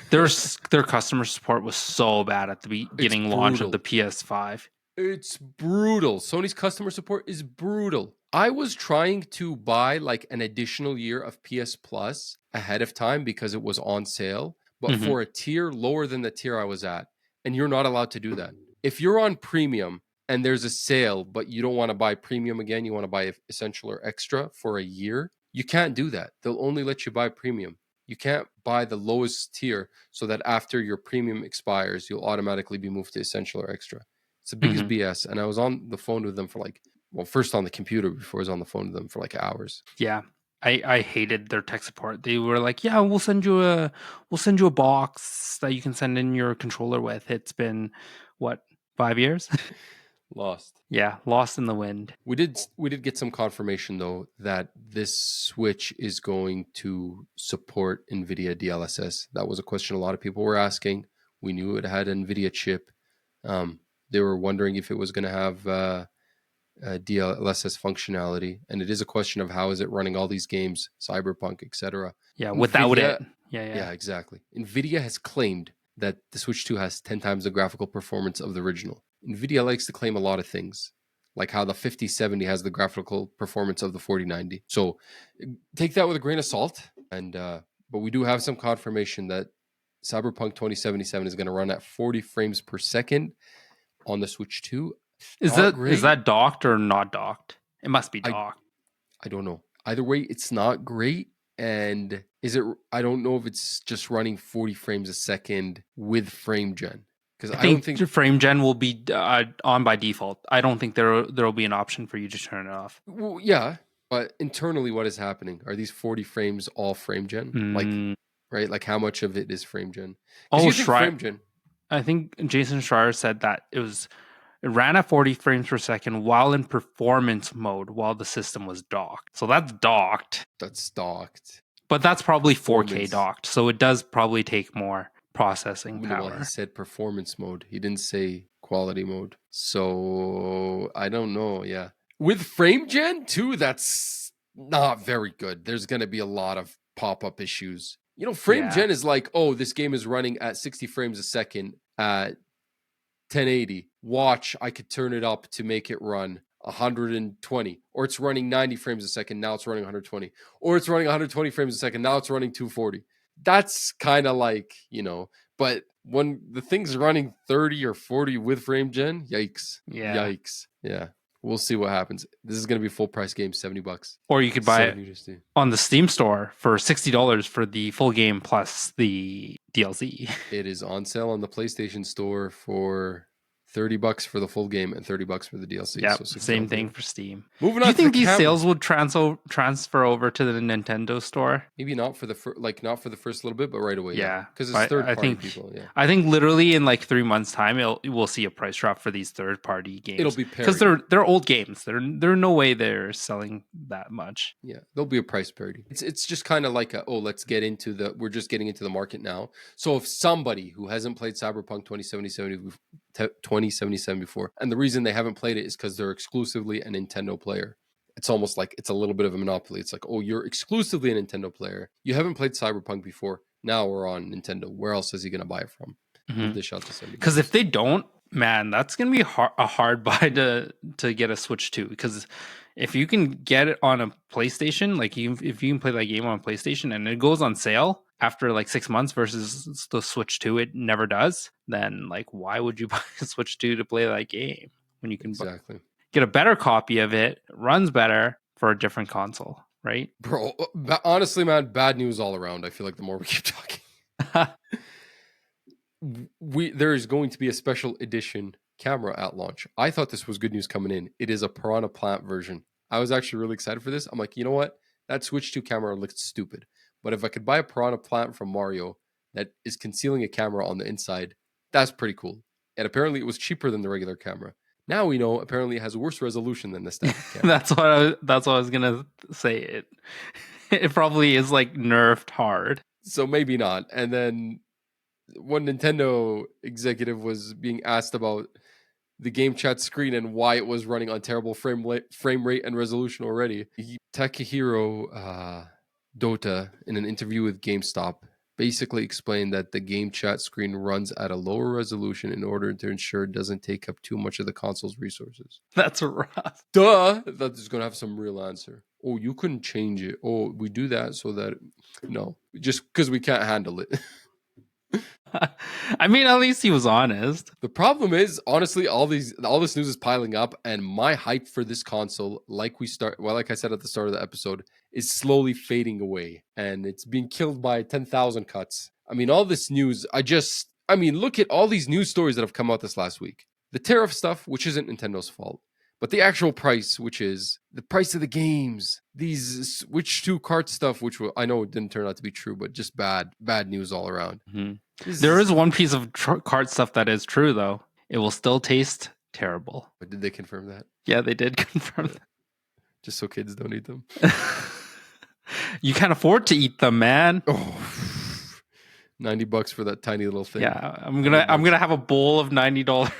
Their customer support was so bad at the beginning launch of the PS5. It's brutal. Sony's customer support is brutal. I was trying to buy like an additional year of PS Plus ahead of time because it was on sale. but Mhm. for a tier lower than the tier I was at. And you're not allowed to do that. If you're on premium and there's a sale, but you don't want to buy premium again, you want to buy essential or extra for a year, you can't do that. They'll only let you buy premium. You can't buy the lowest tier so that after your premium expires, you'll automatically be moved to essential or extra. It's the biggest Mhm. BS. And I was on the phone with them for like, well, first on the computer before I was on the phone with them for like hours. Yeah. I hated their tech support. They were like, "Yeah, we'll send you a box that you can send in your controller with." It's been what, 5 years? Lost. Yeah, lost in the wind. We did get some confirmation though that this Switch is going to support NVIDIA DLSS. That was a question a lot of people were asking. We knew it had an NVIDIA chip. They were wondering if it was going to have DLSS functionality, and it is a question of how is it running all these games, Cyberpunk, etc. Yeah, without NVIDIA, it. Yeah. yeah, exactly. NVIDIA has claimed that the Switch 2 has 10 times the graphical performance of the original. NVIDIA likes to claim a lot of things, like how the 5070 has the graphical performance of the 4090. So take that with a grain of salt. And but we do have some confirmation that Cyberpunk 2077 is going to run at 40 frames per second on the Switch 2. Is Not great. that docked or not docked? It must be I docked. I don't know. Either way, it's not great. And is it? I don't know if it's just running 40 frames a second with frame gen, because I I don't think think. the frame gen will be on by default. I don't think there will be an option for you to turn it off. Well, yeah, but internally, what is happening? Are these 40 frames all frame gen? Like, Mm. right? Like, how much of it is frame gen? Because Oh, you think Schreier. frame gen. I think Jason Schreier said that it ran at 40 frames per second while in performance mode while the system was docked. So that's docked, That's docked but that's probably 4K performance. docked. So it does probably take more processing Well, he power. said performance mode. He didn't say quality mode. So I don't know. Yeah, with frame gen too, that's not very good. There's going to be a lot of pop-up issues. You know, frame Yeah. gen is like, oh, this game is running at 60 frames a second at 1080. Watch, I could turn it up to make it run 120, or it's running 90 frames a second. Now it's running 120, or it's running 120 frames a second. Now it's running 240. That's kind of like, but when the thing's running 30 or 40 with frame gen, yikes. Yeah. Yikes. Yeah. We'll see what happens. This is going to be a full price game, $70. Or you could buy So it interesting. on the Steam store for $60 for the full game plus the DLC. It is on sale on the PlayStation Store for $30 for the full game and $30 for the DLC. Yeah, So same thing for Steam. Moving Do on you to the think these camera. sales would transfer over to the Nintendo store? Maybe not for the not for the first little bit, but right away. Yeah, because it's third I party think people. Yeah, I think literally in like 3 months' time, we'll see a price drop for these third party games. it'll be because parity. they're old games. They're no way they're selling that much. Yeah, there'll be a price parity. It's just kind of like let's get into we're just getting into the market now. So if somebody who hasn't played Cyberpunk 2077 before, and the reason they haven't played it is because they're exclusively a Nintendo player. It's almost like it's a little bit of a monopoly. It's like, oh, you're exclusively a Nintendo player. You haven't played Cyberpunk before. Now we're on Nintendo. Where else is he going to buy it from? We'll dish out to $70. Because if they don't, man, that's gonna be a hard buy to get a Switch 2. Because if you can get it on a PlayStation, like if you can play that game on PlayStation and it goes on sale after like 6 months versus the Switch 2, it never does. Then like, why would you buy a Switch 2 to play that game when you can exactly get a better copy of it, runs better for a different console, right? Bro, honestly, man, bad news all around. I feel like the more we keep talking. There is going to be a special edition camera at launch. I thought this was good news coming in. It is a Piranha Plant version. I was actually really excited for this. I'm like, you know what? That Switch 2 camera looked stupid. But if I could buy a Piranha Plant from Mario that is concealing a camera on the inside, that's pretty cool. And apparently it was cheaper than the regular camera. Now we know apparently it has worse resolution than the static camera. That's what I was gonna say. It probably is like nerfed hard. So maybe not. And then one Nintendo executive was being asked about the game chat screen and why it was running on terrible frame rate and resolution already. Takahiro Dota, in an interview with GameStop, basically explained that the game chat screen runs at a lower resolution in order to ensure it doesn't take up too much of the console's resources. That's rough. Duh! That is going to have some real answer. Oh, you couldn't change it. Oh, we do that so that... No, just because we can't handle it. I mean, at least he was honest. The problem is, honestly, all this news is piling up, and my hype for this console, like I said at the start of the episode, is slowly fading away, and it's being killed by 10,000 cuts. I mean, all this news, look at all these news stories that have come out this last week. The tariff stuff, which isn't Nintendo's fault, but the actual price, which is the price of the games, these Switch 2 cart stuff, which I know it didn't turn out to be true, but just bad news all around. Mm-hmm. There is one piece of cart stuff that is true, though. It will still taste terrible. But did they confirm that? Yeah, they did confirm that. Just so kids don't eat them. You can't afford to eat them, man. Oh, $90 for that tiny little thing. Yeah, I'm gonna have a bowl of $90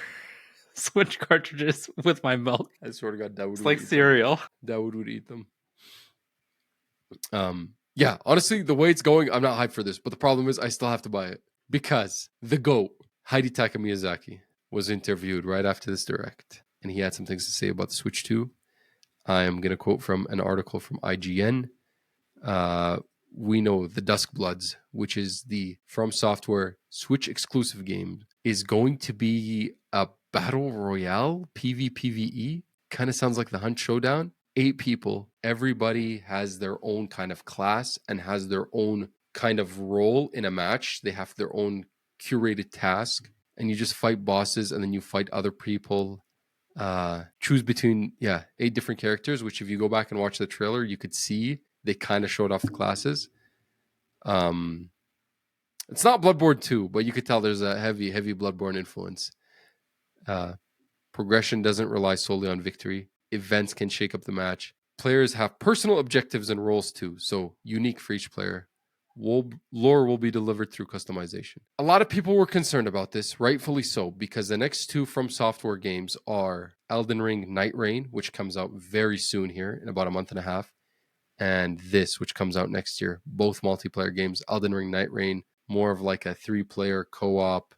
Switch cartridges with my milk. I swear to God, Dawood it's like cereal. Dawood would eat them. Yeah, honestly, the way it's going, I'm not hyped for this. But the problem is, I still have to buy it because the GOAT, Hidetaka Miyazaki, was interviewed right after this direct, and he had some things to say about the Switch 2. I am going to quote from an article from IGN. We know the Duskbloods, which is the From Software Switch exclusive game, is going to be a battle royale, PvPvE. Kind of sounds like the Hunt Showdown. 8 people. Everybody has their own kind of class and has their own kind of role in a match. They have their own curated task, and you just fight bosses, and then you fight other people. Choose between 8 different characters, which if you go back and watch the trailer, you could see they kind of showed off the classes. It's not Bloodborne 2, but you could tell there's a heavy Bloodborne influence. Progression doesn't rely solely on victory. Events can shake up the match. Players have personal objectives and roles too, so unique for each player. Lore will be delivered through customization. A lot of people were concerned about this, rightfully so, because the next 2 From Software games are Elden Ring Night Reign, which comes out very soon here in about a month and a half, and this, which comes out next year. Both multiplayer games. Elden Ring Night Reign, more of like a 3-player co-op,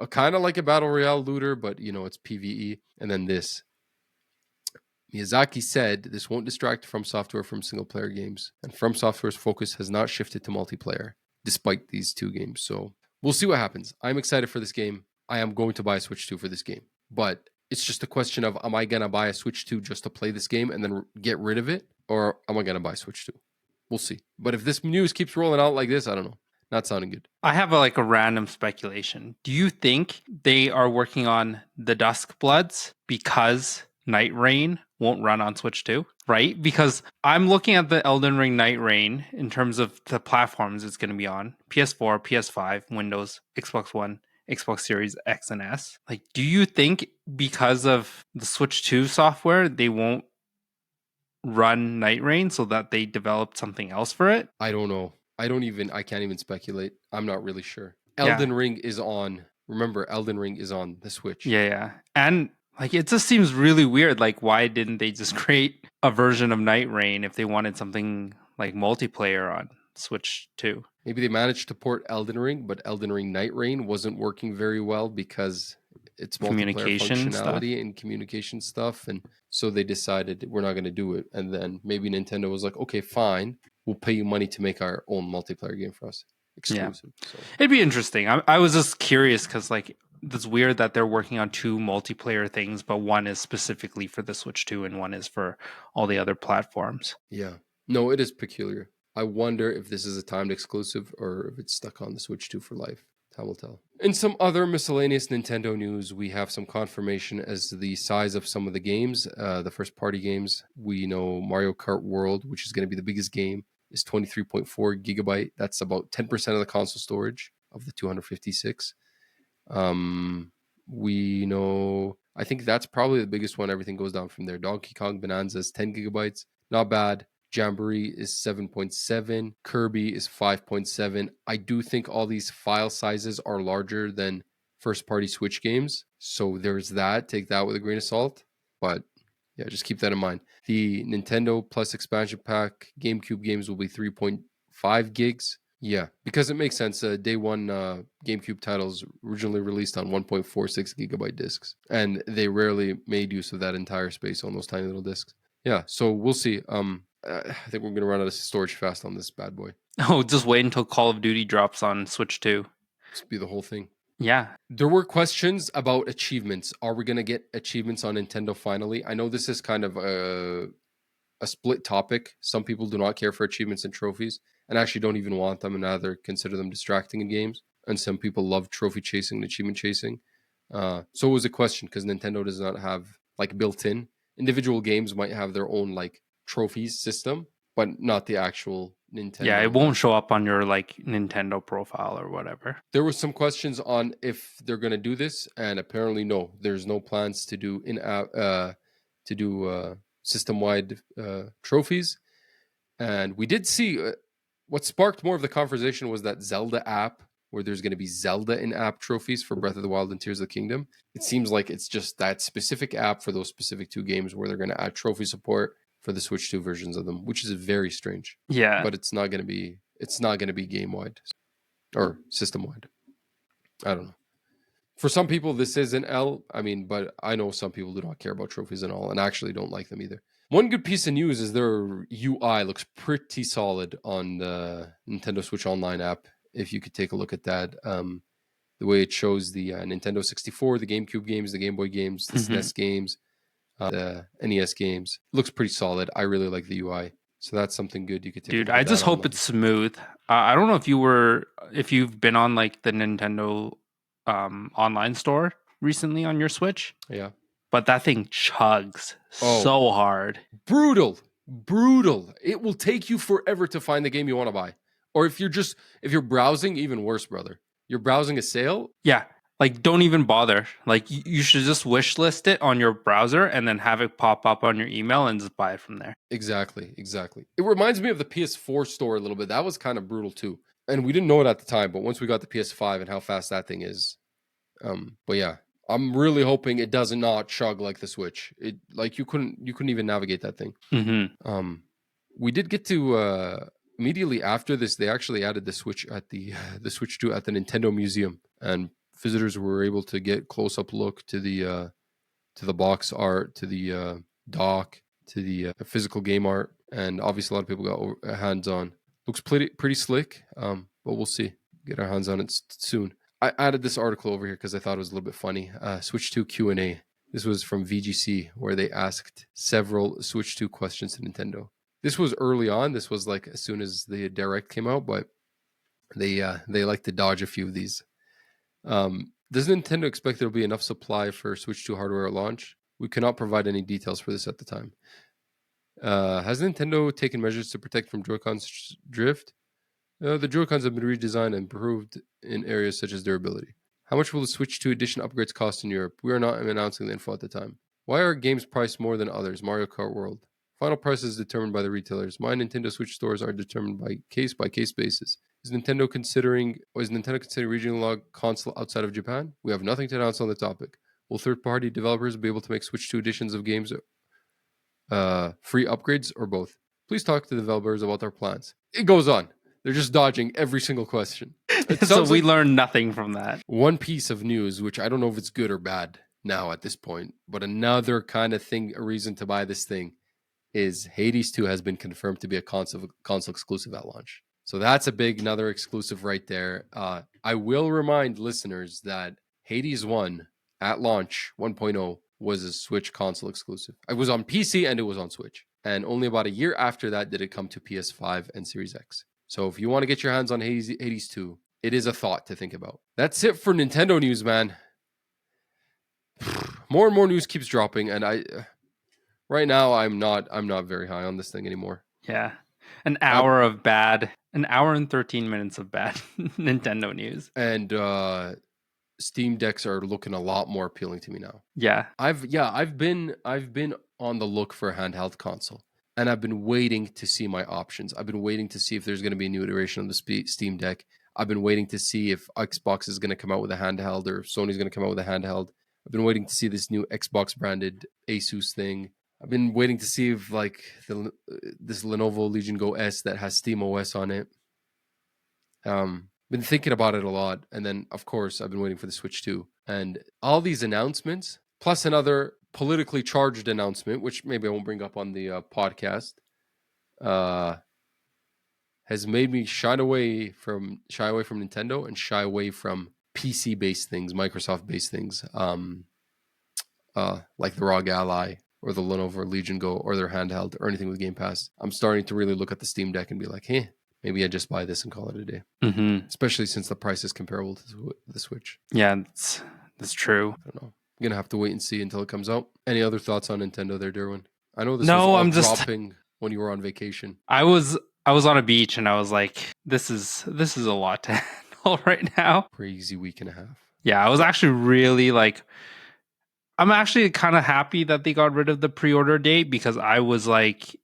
kind of like a battle royale looter, but it's PvE. And then this. Miyazaki said this won't distract From Software from single-player games, and From Software's focus has not shifted to multiplayer, despite these 2 games. So we'll see what happens. I'm excited for this game. I am going to buy a Switch 2 for this game, but it's just a question of, am I going to buy a Switch 2 just to play this game and then get rid of it, or am I going to buy Switch 2? We'll see. But if this news keeps rolling out like this, I don't know. Not sounding good. I have a random speculation. Do you think they are working on the Duskbloods because Night Reign won't run on Switch 2, right? Because I'm looking at the Elden Ring Night Reign in terms of the platforms it's going to be on: PS4, PS5, Windows, Xbox One, Xbox Series X and S. Do you think because of the Switch 2 software, they won't run Night Reign so that they developed something else for it? I don't know. I can't even speculate. I'm not really sure. Elden Ring is on. Remember, Elden Ring is on the Switch. Yeah. And it just seems really weird. Why didn't they just create a version of Night Reign if they wanted something like multiplayer on Switch 2? Maybe they managed to port Elden Ring, but Elden Ring Night Reign wasn't working very well because it's communication functionality and communication stuff. And so they decided we're not going to do it. And then maybe Nintendo was like, okay, fine. We'll pay you money to make our own multiplayer game for us. Exclusive. Yeah. So. It'd be interesting. I was just curious because it's weird that they're working on 2 multiplayer things, but one is specifically for the Switch 2 and one is for all the other platforms. Yeah. No, it is peculiar. I wonder if this is a timed exclusive or if it's stuck on the Switch 2 for life. Time will tell. In some other miscellaneous Nintendo news, we have some confirmation as to the size of some of the games. The first party games, we know Mario Kart World, which is going to be the biggest game, is 23.4 gigabyte. That's about 10% of the console storage of the 256. We know, I think that's probably the biggest one. Everything goes down from there. Donkey Kong Bonanza is 10 gigabytes. Not bad. Jamboree is 7.7. Kirby is 5.7. I do think all these file sizes are larger than first-party Switch games. So there's that. Take that with a grain of salt. But yeah, just keep that in mind. The Nintendo Plus expansion pack GameCube games will be 3.5 gigs. Yeah, because it makes sense. Day one GameCube titles originally released on 1.46 gigabyte discs. And they rarely made use of that entire space on those tiny little discs. Yeah, so we'll see. I think we're going to run out of storage fast on this bad boy. Oh, just wait until Call of Duty drops on Switch 2. This would be the whole thing. Yeah. There were questions about achievements. Are we going to get achievements on Nintendo finally? I know this is kind of a split topic. Some people do not care for achievements and trophies and actually don't even want them and rather consider them distracting in games. And some people love trophy chasing and achievement chasing. So it was a question because Nintendo does not have like built in. Individual games might have their own like trophies system, but not the actual Nintendo. Yeah, it won't show up on your like Nintendo profile or whatever. There were some questions on if they're going to do this, and apparently no. There's no plans to do system-wide trophies. And we did see what sparked more of the conversation was that Zelda app, where there's going to be Zelda in-app trophies for Breath of the Wild and Tears of the Kingdom. It seems like it's just that specific app for those specific two games where they're going to add trophy support for the Switch 2 versions of them, which is very strange. Yeah. But it's not going to be game-wide or system-wide. I don't know. For some people, this is an L. I mean, but I know some people do not care about trophies and all and actually don't like them either. One good piece of news is their UI looks pretty solid on the Nintendo Switch Online app. If you could take a look at that, the way it shows the Nintendo 64, the GameCube games, the Game Boy games, the SNES games, the NES games, it looks pretty solid. I really like the UI, so that's something good you could take. Dude, I just hope it's smooth. I don't know if you've been on like the Nintendo online store recently on your Switch. Yeah, but that thing chugs so hard. Brutal. It will take you forever to find the game you want to buy. Or if you're browsing, even worse, brother. You're browsing a sale? Yeah. Like, don't even bother. Like, you should just wish list it on your browser and then have it pop up on your email and just buy it from there. Exactly. It reminds me of the PS4 store a little bit. That was kind of brutal too. And we didn't know it at the time, but once we got the PS5 and how fast that thing is. But yeah, I'm really hoping it does not chug like the Switch. It like you couldn't even navigate that thing. Mm-hmm. We did get to immediately after this, they actually added the Switch at the Switch 2 at the Nintendo Museum, and visitors were able to get close-up look to the box art, to the dock, to the physical game art, and obviously a lot of people got hands on. Looks pretty slick, but we'll see. Get our hands on it soon. I added this article over here because I thought it was a little bit funny. Switch 2 Q&A. This was from VGC, where they asked several Switch 2 questions to Nintendo. This was early on. This was like as soon as the Direct came out, but they like to dodge a few of these. Does Nintendo expect there will be enough supply for Switch 2 hardware at launch? We cannot provide any details for this at the time. Has Nintendo taken measures to protect from Joy-Con's drift? The Joy-Cons have been redesigned and improved in areas such as durability. How much will the Switch 2 edition upgrades cost in Europe? We are not announcing the info at the time. Why are games priced more than others? Mario Kart World. Final price is determined by the retailers. My Nintendo Switch stores are determined by case basis. Is Nintendo considering regional log console outside of Japan? We have nothing to announce on the topic. Will third-party developers be able to make Switch 2 editions of games free upgrades or both? Please talk to the developers about their plans. It goes on. They're just dodging every single question. So we learned nothing from that. One piece of news, which I don't know if it's good or bad now at this point, but another kind of thing, a reason to buy this thing, is Hades 2 has been confirmed to be a console exclusive at launch. So that's another exclusive right there. I will remind listeners that Hades 1 at launch 1.0 was a Switch console exclusive. It was on PC and it was on Switch. And only about a year after that did it come to PS5 and Series X. So if you want to get your hands on Hades 2, it is a thought to think about. That's it for Nintendo news, man. More and more news keeps dropping, and right now I'm not very high on this thing anymore. Yeah. An hour and 13 minutes of bad Nintendo news. And Steam Decks are looking a lot more appealing to me now. Yeah. I've been on the look for a handheld console. And I've been waiting to see my options. I've been waiting to see if there's going to be a new iteration of the Steam Deck. I've been waiting to see if Xbox is going to come out with a handheld or if Sony's going to come out with a handheld. I've been waiting to see this new Xbox branded Asus thing. I've been waiting to see if like this Lenovo Legion Go S that has Steam OS on it. Been thinking about it a lot. And then, of course, I've been waiting for the Switch 2. And all these announcements, plus another politically charged announcement, which maybe I won't bring up on the podcast, has made me shy away from Nintendo and shy away from PC based things, Microsoft based things, like the ROG Ally or the Lenovo Legion Go or their handheld or anything with Game Pass. I'm starting to really look at the Steam Deck and be like, hey, maybe I just buy this and call it a day. Especially since the price is comparable to the Switch. Yeah, that's true. I don't know. I'm gonna have to wait and see until it comes out. Any other thoughts on Nintendo there, Derwin? I know this was all dropping when you were on vacation. I was on a beach and I was like, this is a lot to handle right now. Crazy week and a half. Yeah, I was actually really like, I'm actually kind of happy that they got rid of the pre-order date because I was like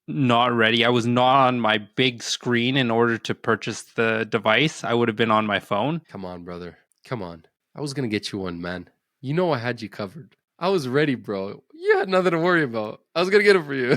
not ready. I was not on my big screen in order to purchase the device. I would have been on my phone. Come on, brother. Come on. I was going to get you one, man. You know I had you covered. I was ready, bro. You had nothing to worry about. I was going to get it for you.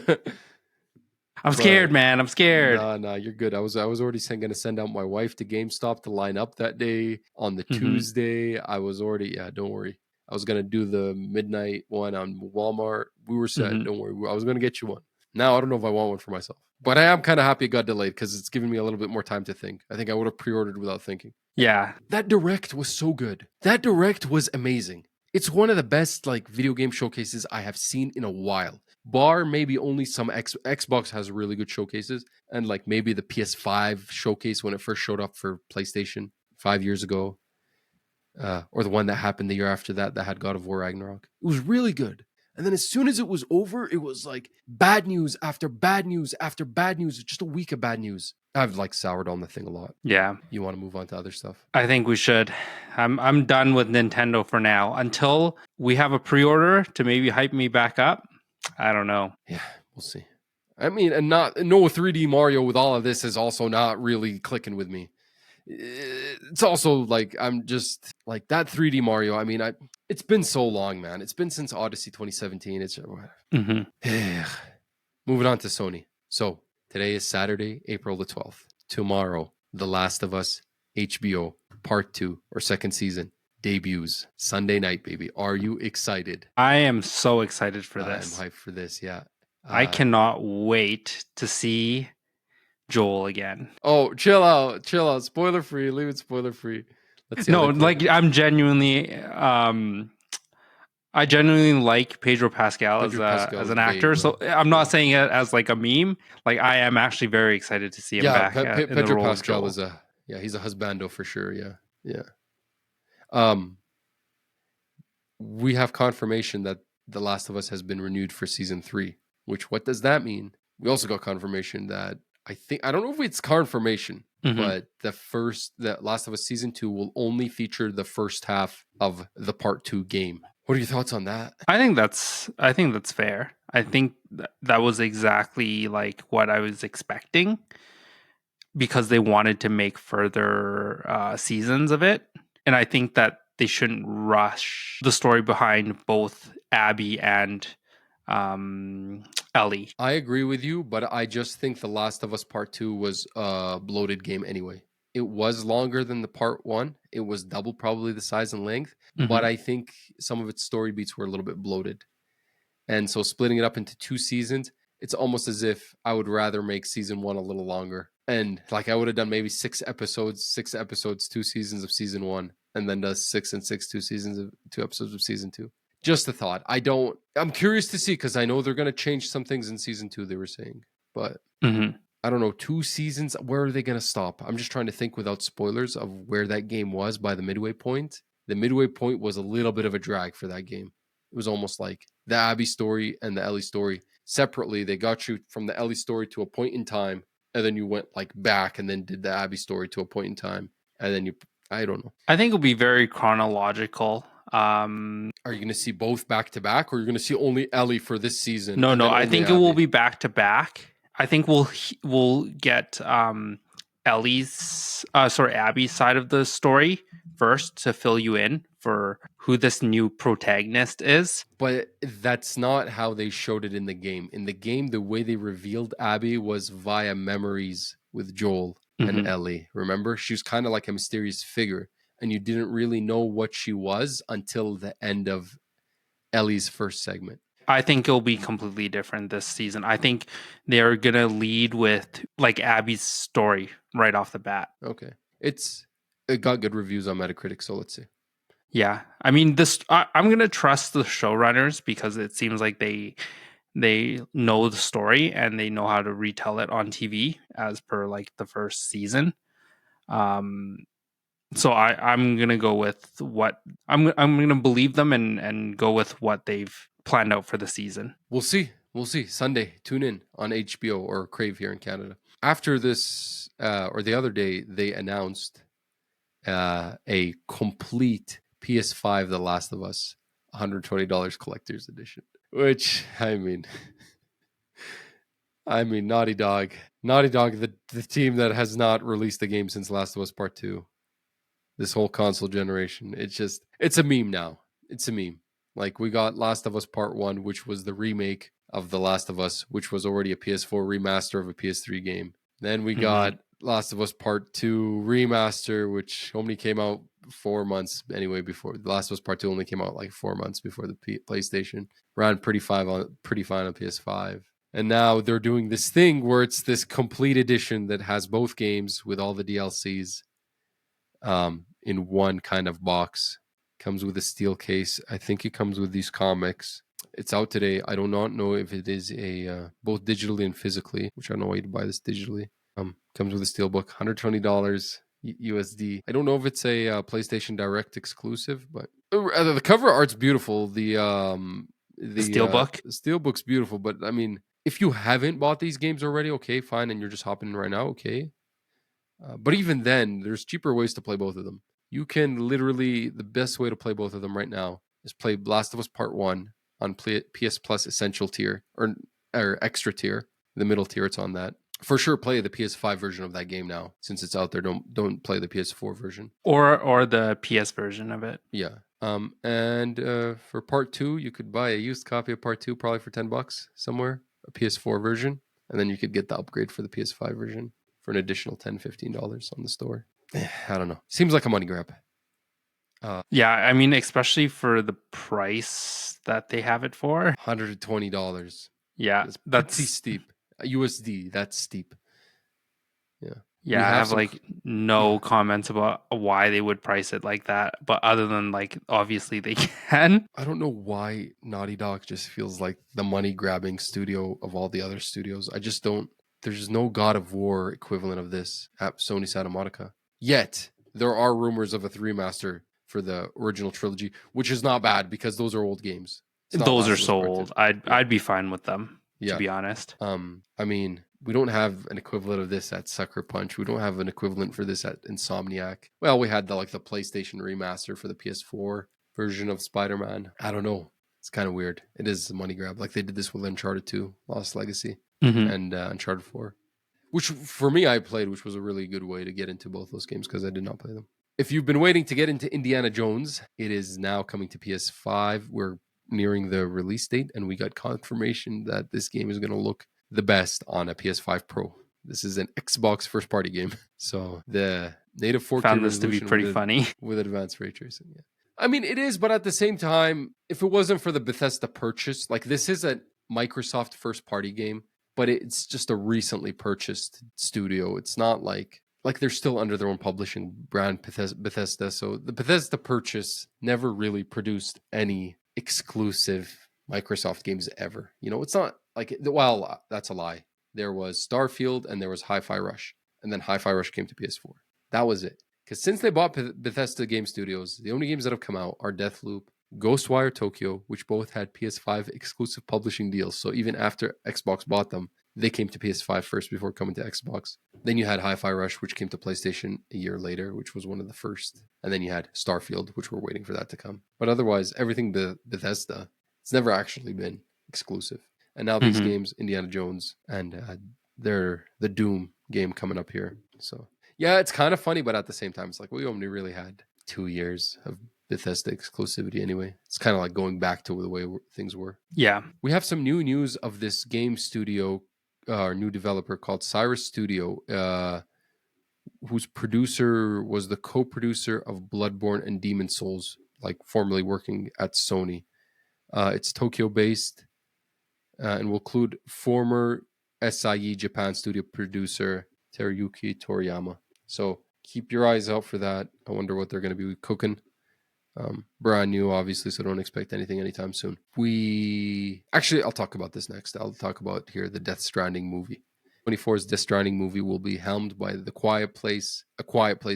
I'm scared, man. I'm scared. Nah, you're good. I was already going to send out my wife to GameStop to line up that day on the Tuesday. I was already, don't worry. I was going to do the midnight one on Walmart. We were set. Don't worry. I was going to get you one. Now, I don't know if I want one for myself. But I am kind of happy it got delayed because it's given me a little bit more time to think. I think I would have pre-ordered without thinking. Yeah. That Direct was so good. That Direct was amazing. It's one of the best video game showcases I have seen in a while. Bar maybe only some Xbox has really good showcases. And maybe the PS5 showcase when it first showed up for PlayStation 5 years ago. Or the one that happened the year after that had God of War Ragnarok. It was really good. And then as soon as it was over, it was like bad news after bad news after bad news. Just a week of bad news. I've soured on the thing a lot. Yeah. You want to move on to other stuff? I think we should. I'm done with Nintendo for now. Until we have a pre-order to maybe hype me back up. I don't know. Yeah, we'll see. I mean, and no 3D Mario with all of this is also not really clicking with me. It's also I'm just that 3D Mario. I mean, it's been so long, man. It's been since Odyssey 2017. It's moving on to Sony. So today is Saturday, April the 12th. Tomorrow, The Last of Us HBO Part 2 or second season debuts Sunday night, baby. Are you excited? I am so excited for this. I'm hyped for this. Yeah, I cannot wait to see Joel again. Oh, chill out. Spoiler free. Leave it spoiler free. Let's see. No, I'm genuinely, I genuinely like Pedro Pascal as an actor. So I'm not saying it as a meme. I am actually very excited to see him back. Pedro Pascal is he's a husbando for sure. Yeah. We have confirmation that The Last of Us has been renewed for season 3. Which, what does that mean? We also got confirmation that I don't know if it's confirmation, but the Last of Us Season 2 will only feature the first half of the Part 2 game. What are your thoughts on that? I think that's fair. I think that was exactly what I was expecting because they wanted to make further seasons of it. And I think that they shouldn't rush the story behind both Abby and Ellie. I agree with you, but I just think The Last of Us Part 2 was a bloated game anyway. It was longer than the Part 1. It was double probably the size and length, but I think some of its story beats were a little bit bloated. And so splitting it up into 2 seasons, it's almost as if I would rather make season 1 a little longer. And I would have done maybe 6 episodes, 2 seasons of season 1, and then does 6 and 6, 2 episodes of season 2. Just a thought. I'm curious to see because I know they're going to change some things in season 2, they were saying. But I don't know, 2 seasons, where are they going to stop? I'm just trying to think without spoilers of where that game was by the midway point. The midway point was a little bit of a drag for that game. It was almost like the Abby story and the Ellie story. Separately, they got you from the Ellie story to a point in time, and then you went back and then did the Abby story to a point in time. And then I don't know. I think it'll be very chronological. Are you going to see both back to back, or you're going to see only Ellie for this season? No. I think Abby? It will be back to back. I think we'll get Abby's side of the story first to fill you in for who this new protagonist is. But that's not how they showed it in the game. In the game, the way they revealed Abby was via memories with Joel and Ellie. Remember, she was kind of like a mysterious figure. And you didn't really know what she was until the end of Ellie's first segment. I think it'll be completely different this season. I think they're gonna lead with like Abby's story right off the bat. Okay. It got good reviews on Metacritic, so let's see. Yeah, I mean, I'm gonna trust the showrunners because it seems like they know the story and they know how to retell it on TV as per like the first season. Um, so I'm gonna go with what I'm gonna believe them and go with what they've planned out for the season. We'll see. We'll see. Sunday, tune in on HBO or Crave here in Canada. After this, or the other day, they announced a complete PS5 The Last of Us $120 collector's edition. Which I mean, Naughty Dog, the team that has not released a game since Last of Us Part 2. This whole console generation, it's a meme now. It's a meme. Like, we got Last of Us Part 1, which was the remake of The Last of Us, which was already a PS4 remaster of a PS3 game. Then we got Last of Us Part 2 remaster, which only came out 4 months anyway before. The Last of Us Part 2 only came out like 4 months before the PlayStation. Ran pretty fine on PS5. And now they're doing this thing where it's this complete edition that has both games with all the DLCs in one kind of box. Comes with a steel case. I think it comes with these comics. It's out today. I do not know if it is a both digitally and physically, which I don't know why you'd buy this digitally. Comes with a steel book, $120 USD. I don't know if it's a PlayStation Direct exclusive, but the cover art's beautiful. The Steelbook. The steelbook's beautiful, but I mean, if you haven't bought these games already, okay, fine, and you're just hopping in right now, okay. But even then, there's cheaper ways to play both of them. You can literally, the best way to play both of them right now is play Last of Us Part 1 on PS Plus Essential tier or extra tier. The middle tier, it's on that. For sure, play the PS5 version of that game now. Since it's out there, don't play the PS4 version. Or the PS version of it. Yeah. And for Part 2, you could buy a used copy of Part 2 probably for $10 somewhere, a PS4 version. And then you could get the upgrade for the PS5 version for an additional $10, $15 on the store. I don't know. Seems like a money grab. Yeah, I mean, especially for the price that they have it for. $120. Yeah, that's pretty steep. USD, that's steep. Yeah. Yeah, I have like no comments about why they would price it like that, but other than like obviously they can. I don't know why Naughty Dog just feels like the money grabbing studio of all the other studios. I just don't. There's no God of War equivalent of this at Sony Santa Monica. Yet there are rumors of a 3-master for the original trilogy, which is not bad because those are old games. Those are so old. I'd be fine with them, to be honest. I mean, we don't have an equivalent of this at Sucker Punch. We don't have an equivalent for this at Insomniac. Well, we had the PlayStation remaster for the PS4 version of Spider-Man. I don't know. It's kind of weird. It is a money grab. Like they did this with Uncharted 2, Lost Legacy, and Uncharted 4. Which for me I played, which was a really good way to get into both those games because I did not play them. If you've been waiting to get into Indiana Jones, it is now coming to PS5. We're nearing the release date, and we got confirmation that this game is going to look the best on a PS5 Pro. This is an Xbox first-party game, so the native 4K found this to be pretty funny with advanced ray tracing. Yeah, I mean it is, but at the same time, if it wasn't for the Bethesda purchase, like this is a Microsoft first-party game, but it's just a recently purchased studio. It's not like they're still under their own publishing brand, Bethesda. So the Bethesda purchase never really produced any exclusive Microsoft games ever. You know, it's not like, well, that's a lie. There was Starfield and there was Hi-Fi Rush. And then Hi-Fi Rush came to PS4. That was it. Because since they bought Bethesda Game Studios, the only games that have come out are Deathloop, Ghostwire Tokyo, which both had PS5 exclusive publishing deals. So even after Xbox bought them, they came to PS5 first before coming to Xbox. Then you had Hi-Fi Rush, which came to PlayStation a year later, which was one of the first. And then you had Starfield, which we're waiting for that to come. But otherwise, everything Bethesda, it's never actually been exclusive. And now these games, Indiana Jones, and they're the Doom game coming up here. So yeah, it's kind of funny, but at the same time, it's like we only really had 2 years of Bethesda exclusivity anyway. It's kind of like going back to the way things were. Yeah. We have some new news of this game studio, our new developer called Cyrus Studio, whose producer was the co-producer of Bloodborne and Demon Souls, like formerly working at Sony. It's Tokyo-based. and will include former SIE Japan studio producer Teruyuki Toriyama. So keep your eyes out for that. I wonder what they're going to be cooking. Brand new, obviously, so don't expect anything anytime soon. I'll talk about this next. I'll talk about here the Death Stranding movie. 24's Death Stranding movie will be helmed by A Quiet Place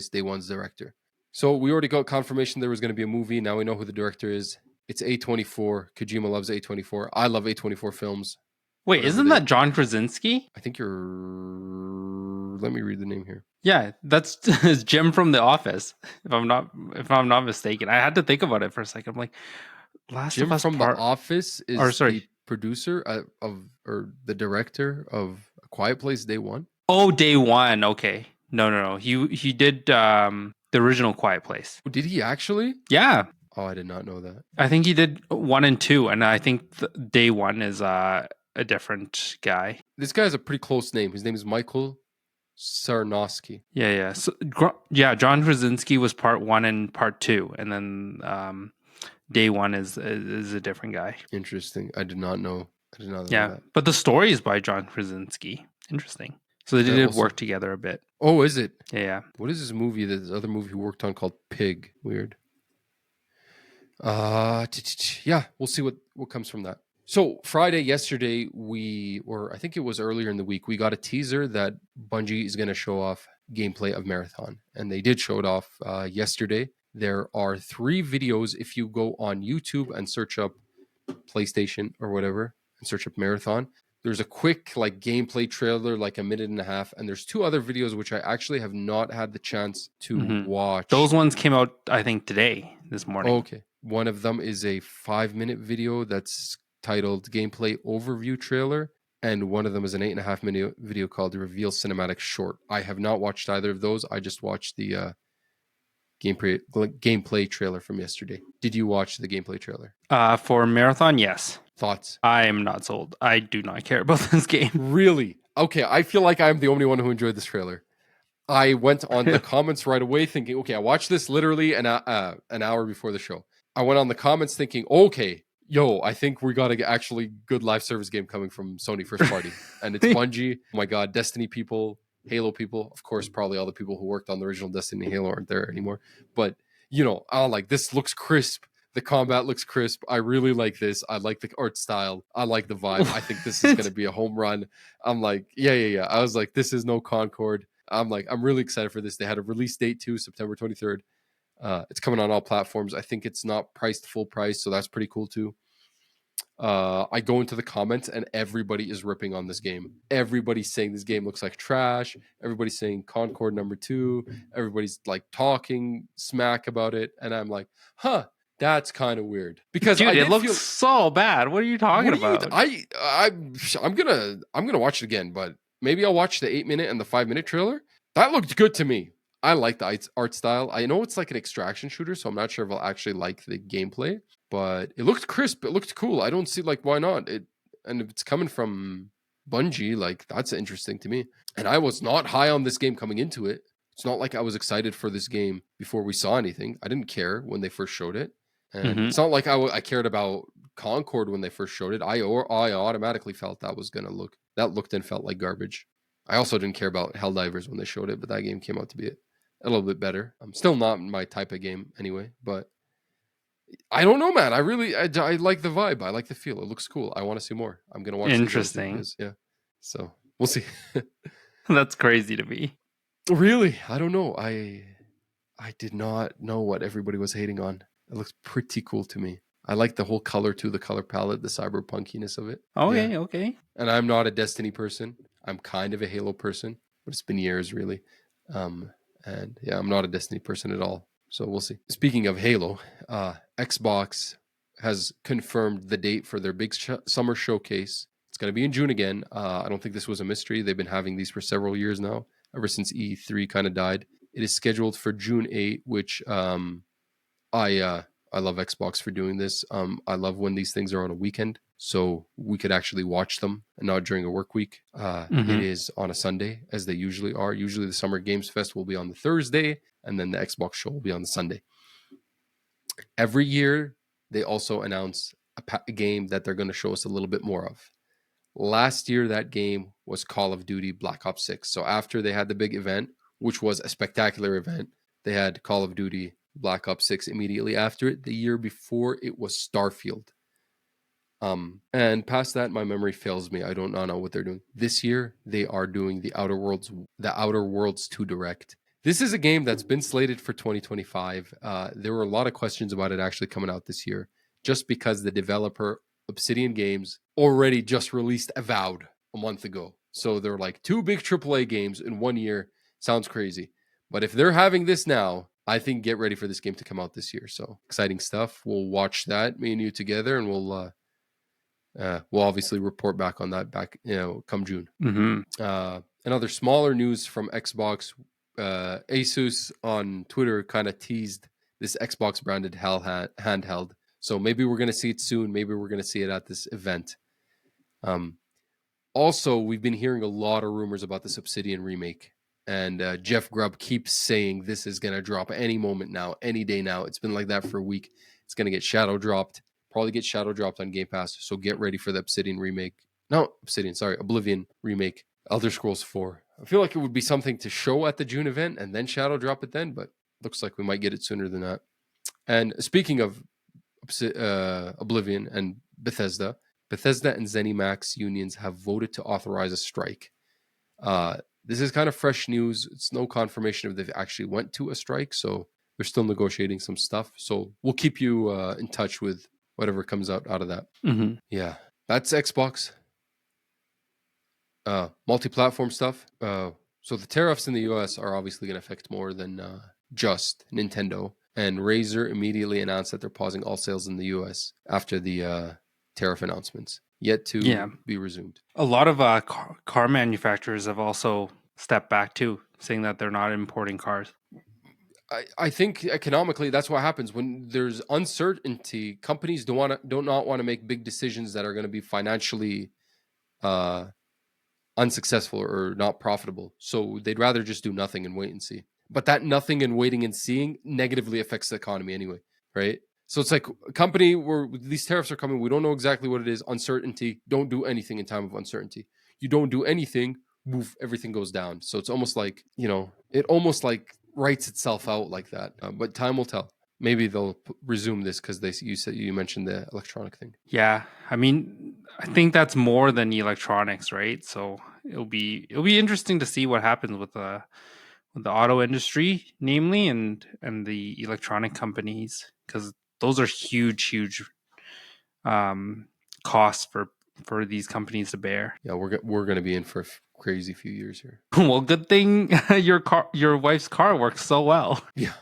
Day One's director. So we already got confirmation there was going to be a movie. Now we know who the director is. It's A24. Kojima loves A24. I love A24 films. Wait, isn't that John Krasinski? I think you're. Let me read the name here. Yeah, that's Jim from The Office. If I'm not mistaken, I had to think about it for a second. I'm like, Last Jim of Us from Part. The Office is the producer or the director of A Quiet Place Day One. Oh, Day One. Okay, no. He did the original Quiet Place. Did he actually? Yeah. Oh, I did not know that. I think he did 1 and 2, and I think Day One is a different guy. This guy has a pretty close name. His name is Michael Sarnowski. Yeah. So, John Krasinski was Part 1 and Part 2, and then Day One is a different guy. Interesting. I did not know. Know that. But the story is by John Krasinski. Interesting. So they did work together a bit. Oh, is it? Yeah. What is this other movie he worked on called Pig? Weird. Yeah, we'll see what comes from that. So Friday, yesterday, I think it was earlier in the week, we got a teaser that Bungie is going to show off gameplay of Marathon. And they did show it off yesterday. There are 3 videos. If you go on YouTube and search up PlayStation or whatever, and search up Marathon, there's a quick gameplay trailer, like a minute and a half. And there's 2 other videos, which I actually have not had the chance to watch. Those ones came out, I think, this morning. Okay. One of them is a 5-minute video that's titled Gameplay Overview Trailer, and one of them is an 8.5-minute video called the Reveal Cinematic Short. I have not watched either of those. I just watched the gameplay trailer from yesterday. Did you watch the gameplay trailer? For Marathon, yes. Thoughts? I am not sold. I do not care about this game. Really? Okay, I feel like I'm the only one who enjoyed this trailer. I went on the comments right away thinking, okay, I watched this literally an hour before the show. I went on the comments thinking, okay, I think we got a actually good live service game coming from Sony first party. And it's Bungie. Oh my God, Destiny people, Halo people. Of course, probably all the people who worked on the original Destiny and Halo aren't there anymore. But, I'm like, this looks crisp. The combat looks crisp. I really like this. I like the art style. I like the vibe. I think this is going to be a home run. I'm like, yeah. I was like, this is no Concord. I'm like, I'm really excited for this. They had a release date too, September 23rd. It's coming on all platforms. I think it's not priced full price, so that's pretty cool too. I go into the comments and everybody is ripping on this game. Everybody's saying this game looks like trash. Everybody's saying Concord number 2. Everybody's talking smack about it, and I'm like, that's kind of weird because it looks so bad. What are you talking about? I'm gonna watch it again, but maybe I'll watch the 8-minute and the 5-minute trailer. That looked good to me. I like the art style. I know it's like an extraction shooter, so I'm not sure if I'll actually like the gameplay, but it looked crisp. It looked cool. I don't see why not. And if it's coming from Bungie, that's interesting to me. And I was not high on this game coming into it. It's not like I was excited for this game before we saw anything. I didn't care when they first showed it. And it's not like I cared about Concord when they first showed it. I automatically felt that looked and felt like garbage. I also didn't care about Helldivers when they showed it, but that game came out to be a little bit better. Still not my type of game anyway, but I don't know, man. I like the vibe. I like the feel. It looks cool. I want to see more. I'm going to watch. Interesting. Yeah. So we'll see. That's crazy to me. Really? I don't know. I did not know what everybody was hating on. It looks pretty cool to me. I like the whole color too, the color palette, the cyberpunkiness of it. Okay. And I'm not a Destiny person. I'm kind of a Halo person, but it's been years really. And yeah, I'm not a Destiny person at all. So we'll see. Speaking of Halo, Xbox has confirmed the date for their big summer showcase. It's going to be in June again. I don't think this was a mystery. They've been having these for several years now, ever since E3 kind of died. It is scheduled for June 8, which I love Xbox for doing this. I love when these things are on a weekend, so we could actually watch them and not during a work week. It is on a Sunday, as they usually are. Usually the Summer Games Fest will be on the Thursday, and then the Xbox show will be on the Sunday. Every year, they also announce a game that they're going to show us a little bit more of. Last year, that game was Call of Duty Black Ops 6. So after they had the big event, which was a spectacular event, they had Call of Duty Black Ops 6 immediately after it. The year before, it was Starfield. And past that, my memory fails me. I don't know what they're doing. This year, they are doing the Outer Worlds 2 Direct. This is a game that's been slated for 2025. There were a lot of questions about it actually coming out this year, just because the developer, Obsidian Games, already just released Avowed a month ago. So they're like 2 big AAA games in 1 year. Sounds crazy. But if they're having this now, I think get ready for this game to come out this year. So exciting stuff. We'll watch that, me and you together, and we'll obviously report back on that come June. Another smaller news from Xbox. Asus on Twitter kind of teased this Xbox branded handheld. So maybe we're going to see it soon. Maybe we're going to see it at this event. Also, we've been hearing a lot of rumors about this Obsidian remake. And Jeff Grubb keeps saying this is going to drop any moment now, any day now. It's been like that for a week. It's going to get shadow dropped. Probably get shadow dropped on Game Pass. So get ready for the Oblivion remake. Elder Scrolls 4. I feel like it would be something to show at the June event and then shadow drop it then, but looks like we might get it sooner than that. And speaking of Oblivion and Bethesda and ZeniMax unions have voted to authorize a strike. This is kind of fresh news. It's no confirmation if they've actually went to a strike, so they're still negotiating some stuff. So we'll keep you in touch with whatever comes out of that. Yeah, that's Xbox. Multi-platform stuff. So the tariffs in the US are obviously going to affect more than just Nintendo. And Razer immediately announced that they're pausing all sales in the US after the tariff announcements, yet to be resumed. A lot of car manufacturers have also stepped back too, saying that they're not importing cars. I think economically that's what happens when there's uncertainty. Companies do not want to make big decisions that are going to be financially unsuccessful or not profitable. So they'd rather just do nothing and wait and see. But that nothing and waiting and seeing negatively affects the economy anyway, right? So it's like a company where these tariffs are coming. We don't know exactly what it is. Uncertainty. Don't do anything in time of uncertainty. You don't do anything, move, everything goes down. So it's almost like, it almost like writes itself out like that. But time will tell. Maybe they'll resume this because you mentioned the electronic thing. Yeah, I mean, I think that's more than electronics, right? So it'll be interesting to see what happens with the auto industry, namely, and the electronic companies, because those are huge costs for these companies to bear. Yeah, we're going to be in for a crazy few years here. Well, good thing your wife's car works so well. Yeah.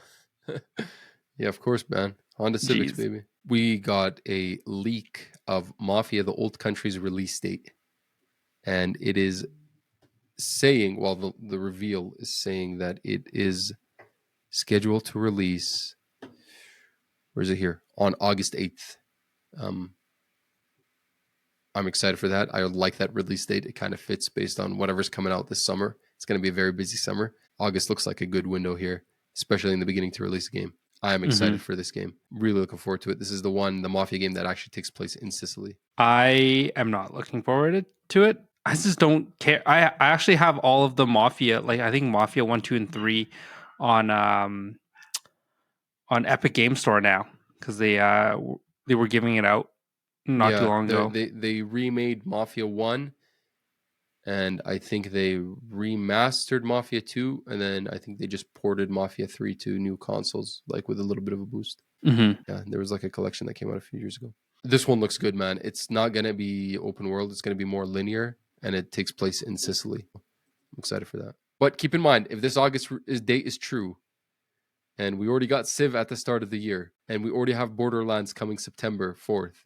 Yeah, of course, man. Honda Civics, baby. We got a leak of Mafia: The Old Country's release date. And it is saying, the reveal is saying that it is scheduled to release, where is it here? On August 8th. I'm excited for that. I like that release date. It kind of fits based on whatever's coming out this summer. It's going to be a very busy summer. August looks like a good window here, especially in the beginning to release a game. I am excited for this game. Really looking forward to it. This is the Mafia game that actually takes place in Sicily. I am not looking forward to it. I just don't care. I actually have all of the Mafia, like I think Mafia 1, 2, and 3 on Epic Game Store now, because they were giving it out not too long ago. They remade Mafia 1, and I think they remastered Mafia 2, and then I think they just ported Mafia 3 to new consoles, like with a little bit of a boost. Yeah, there was like a collection that came out a few years ago. This one looks good, man. It's not going to be open world. It's going to be more linear, and it takes place in Sicily. I'm excited for that. But keep in mind, if this August date is true, and we already got Civ at the start of the year, and we already have Borderlands coming September 4th,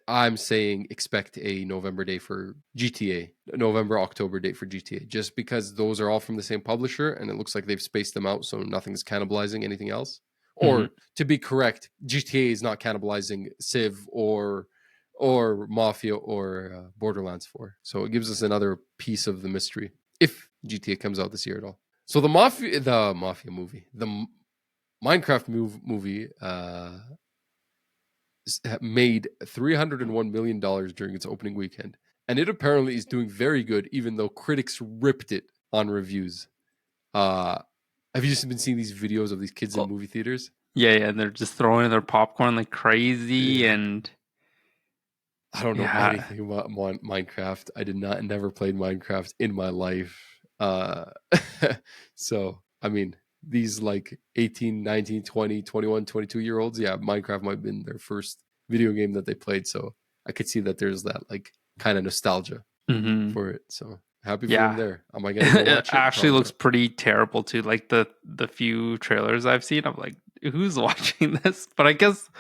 I'm saying expect a November day for GTA, November-October date for GTA, just because those are all from the same publisher, and it looks like they've spaced them out, so nothing's cannibalizing anything else. Or to be correct, GTA is not cannibalizing Civ or Mafia or Borderlands 4. So it gives us another piece of the mystery if GTA comes out this year at all. So the Mafia movie, the Minecraft movie made $301 million during its opening weekend. and it apparently is doing very good, even though critics ripped it on reviews. Have you just been seeing these videos of these kids in movie theaters? Yeah, and they're just throwing their popcorn like crazy, Yeah. and I don't know yeah. anything about Minecraft. I never played Minecraft in my life. So, I mean, these like 18, 19, 20, 21, 22-year olds, yeah, Minecraft might have been their first video game that they played. So I could see that there's that like kind of nostalgia for it. So happy for them Yeah. there. Am I going to go It watch it? actually Probably looks not. pretty terrible too. Like the few trailers I've seen, I'm like, who's watching this? But I guess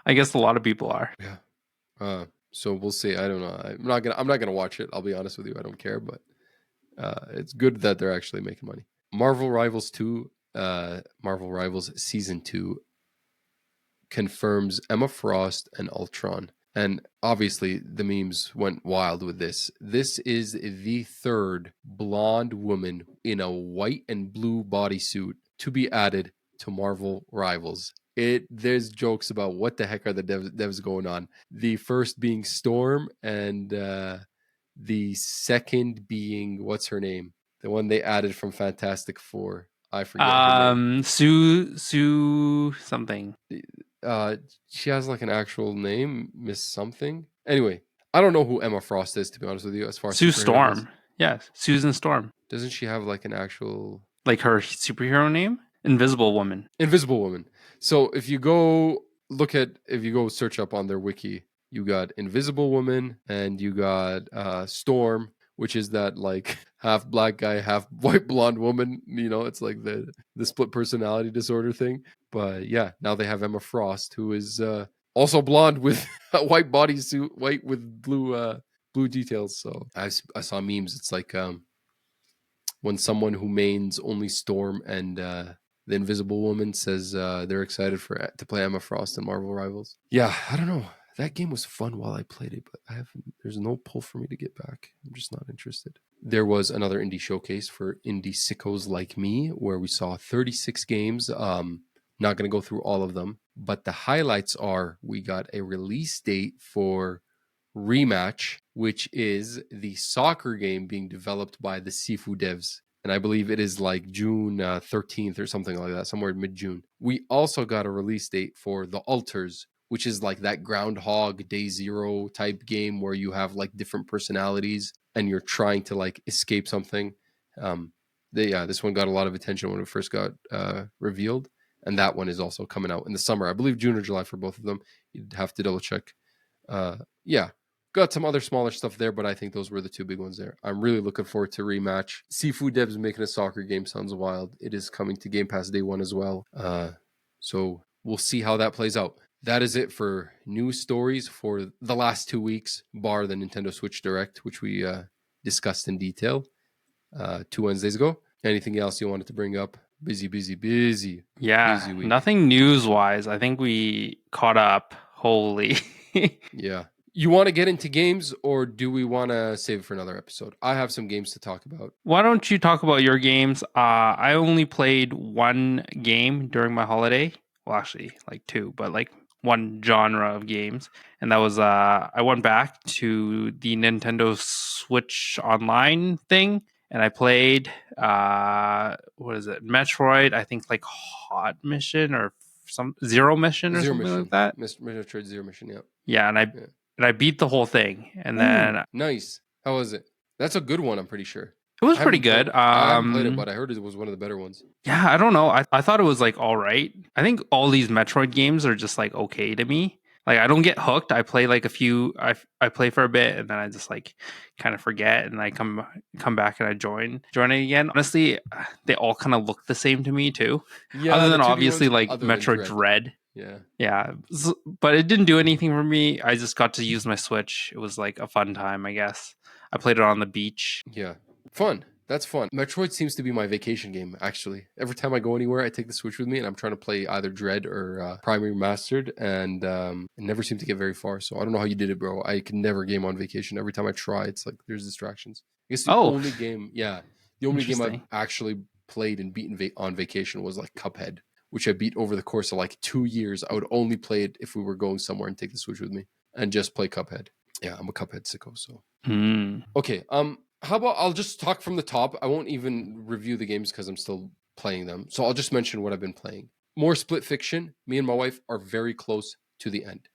a lot of people are. Yeah. So we'll see. I don't know. I'm not gonna watch it. I'll be honest with you. I don't care, but it's good that they're actually making money. Marvel Rivals 2, Marvel Rivals Season 2 confirms Emma Frost and Ultron. And obviously the memes went wild with this. This is the third blonde woman in a white and blue bodysuit to be added to Marvel Rivals. There's jokes about what the heck are the devs going on. The first being Storm, and the second being, what's her name? The one they added from Fantastic Four. I forget her name. Sue something. She has like an actual name, Miss something. Anyway, I don't know who Emma Frost is, to be honest with you, as far as Sue superhero goes. Storm. Yes, Susan Storm. Doesn't she have like an actual Like her superhero name? Invisible Woman. Invisible Woman? So if you go search up on their wiki, you got Invisible Woman and you got Storm, which is that like half black guy, half white blonde woman. You know, it's like the split personality disorder thing. But yeah, now they have Emma Frost, who is also blonde with a white bodysuit, white with blue details. So I saw memes. It's like when someone who mains only Storm and the Invisible Woman says they're excited to play Emma Frost in Marvel Rivals. Yeah, I don't know. That game was fun while I played it, but there's no pull for me to get back. I'm just not interested. There was another indie showcase for indie sickos like me, where we saw 36 games. Not going to go through all of them, but the highlights are we got a release date for Rematch, which is the soccer game being developed by the Sifu devs. And I believe it is like June 13th or something like that, somewhere mid-June. We also got a release date for The Alters, which is like that Groundhog Day Zero type game where you have like different personalities and you're trying to like escape something. This one got a lot of attention when it first got revealed. And that one is also coming out in the summer. I believe June or July for both of them. You'd have to double check. Yeah, got some other smaller stuff there, but I think those were the two big ones there. I'm really looking forward to Rematch. Seafood Devs making a soccer game sounds wild. It is coming to Game Pass day one as well. So we'll see how that plays out. That is it for news stories for the last 2 weeks, bar the Nintendo Switch Direct, which we discussed in detail 2 Wednesdays ago. Anything else you wanted to bring up? Busy Yeah, week. nothing news-wise. I think we caught up. Holy. Yeah. You want to get into games, or do we want to save it for another episode? I have some games to talk about. Why don't you talk about your games? I only played one game during my holiday. Well, actually, like two, but like one genre of games. And that was I went back to the Nintendo Switch Online thing, and I played what is it? Metroid, I think like Hot Mission or some Zero Mission or Zero something Mission. like that. Metroid Zero Mission, yeah. Yeah, and I beat the whole thing. And then Nice. How was it? That's a good one, I'm pretty sure. it was pretty good. I haven't played it, but I heard it was one of the better ones. Yeah, I don't know. I thought it was like all right. I think all these Metroid games are just like okay to me. Like I don't get hooked. I play like a few. I play for a bit and then I just like kind of forget and I come back and I join it again. Honestly, they all kind of look the same to me too. Yeah, other than 2D obviously ones, like other than Metroid Dread. Yeah. Yeah, but it didn't do anything for me. I just got to use my Switch. It was like a fun time, I guess. I played it on the beach. Yeah. Fun. That's fun. Metroid seems to be my vacation game, actually. Every time I go anywhere, I take the Switch with me and I'm trying to play either Dread or Prime Remastered, and I never seem to get very far. So I don't know how you did it, bro. I can never game on vacation. Every time I try, it's like there's distractions. I guess the only game I've actually played and beaten on vacation was like Cuphead, which I beat over the course of like 2 years. I would only play it if we were going somewhere and take the Switch with me and just play Cuphead. Yeah, I'm a Cuphead sicko. So Hmm. okay. How about I'll just talk from the top. I won't even review the games because I'm still playing them. So I'll just mention what I've been playing. More Split Fiction. Me and my wife are very close to the end.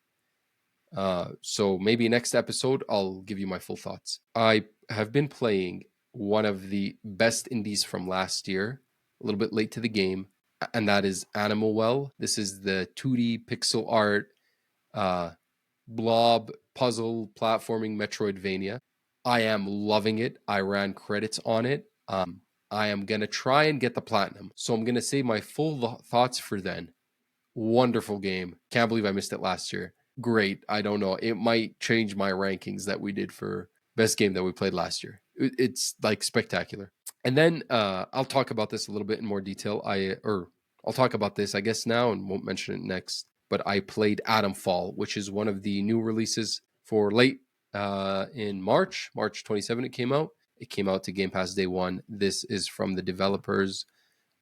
So maybe next episode I'll give you my full thoughts. I have been playing one of the best indies from last year, a little bit late to the game, and that is Animal Well. This is the 2D pixel art uh, blob puzzle platforming Metroidvania. I am loving it. I ran credits on it. I am gonna try and get the platinum, so I'm gonna save my full thoughts for then. Wonderful game. Can't believe I missed it last year. Great. I don't know. It might change my rankings that we did for best game that we played last year. It's like spectacular. And then I'll talk about this a little bit in more detail. I'll talk about this, I guess, now and won't mention it next. But I played Atom Fall, which is one of the new releases for late in March 27. It came out. It came out to Game Pass day one. This is from the developers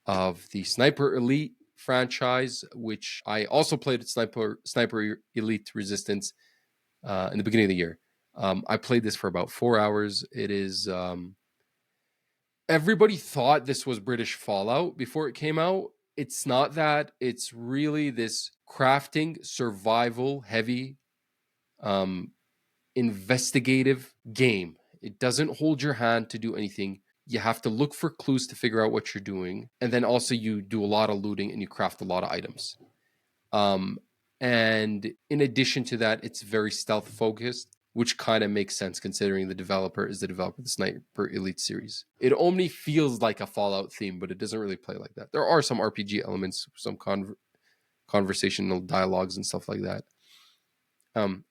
of the Sniper Elite franchise, which I also played at Sniper Elite Resistance in the beginning of the year. I played this for about 4 hours. It is everybody thought this was British Fallout before it came out. It's not that. It's really this crafting, survival heavy, investigative game. It doesn't hold your hand to do anything. You have to look for clues to figure out what you're doing. And then also you do a lot of looting and you craft a lot of items. And in addition to that, it's very stealth focused, which kind of makes sense considering the developer is the developer of the Sniper Elite series. It only feels like a Fallout theme, but it doesn't really play like that. There are some RPG elements, some conversational dialogues and stuff like that.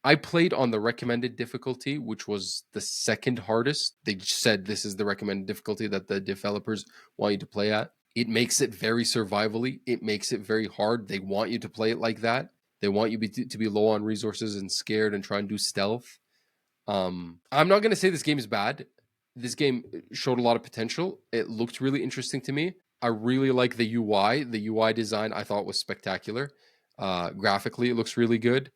I played on the recommended difficulty, which was the second hardest. They said this is the recommended difficulty that the developers want you to play at. It makes it very survivally. It makes it very hard. They want you to play it like that. They want you to be low on resources and scared and try and do stealth. I'm not going to say this game is bad. This game showed a lot of potential. It looked really interesting to me. I really like the UI. The UI design I thought was spectacular. Graphically, it looks really good.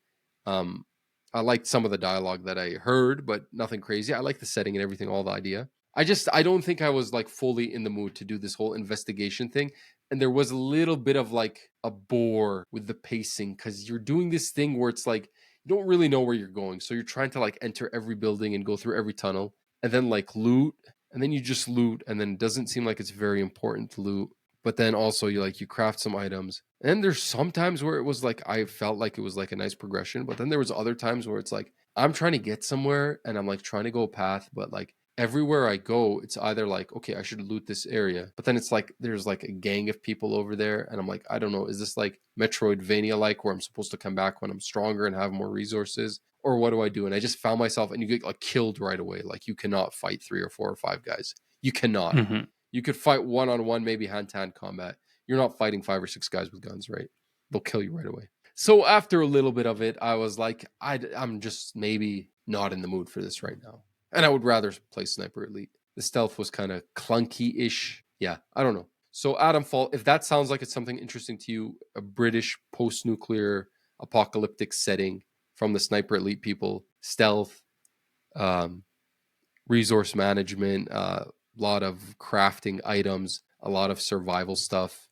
Um, I liked some of the dialogue that I heard, but nothing crazy. I like the setting and everything, all the idea. I don't think I was like fully in the mood to do this whole investigation thing. And there was a little bit of like a bore with the pacing because you're doing this thing where it's like you don't really know where you're going. So you're trying to like enter every building and go through every tunnel and then like loot. And then you just loot. And then it doesn't seem like it's very important to loot. But then also you craft some items. And there's some times where it was like I felt like it was like a nice progression. But then there was other times where it's like I'm trying to get somewhere and I'm like trying to go a path, but like everywhere I go, it's either like, okay, I should loot this area. But then it's like there's like a gang of people over there. And I'm like, I don't know, is this like Metroidvania like where I'm supposed to come back when I'm stronger and have more resources? Or what do I do? And I just found myself and you get like killed right away. Like you cannot fight 3 or 4 or 5 guys. You cannot. Mm-hmm. You could fight one-on-one, maybe hand-to-hand combat. You're not fighting 5 or 6 guys with guns, right? They'll kill you right away. So after a little bit of it, I was like, I'm just maybe not in the mood for this right now. And I would rather play Sniper Elite. The stealth was kind of clunky-ish. Yeah, I don't know. So Atom Fall, if that sounds like it's something interesting to you, a British post-nuclear apocalyptic setting from the Sniper Elite people, stealth, resource management, lot of crafting items, a lot of survival stuff,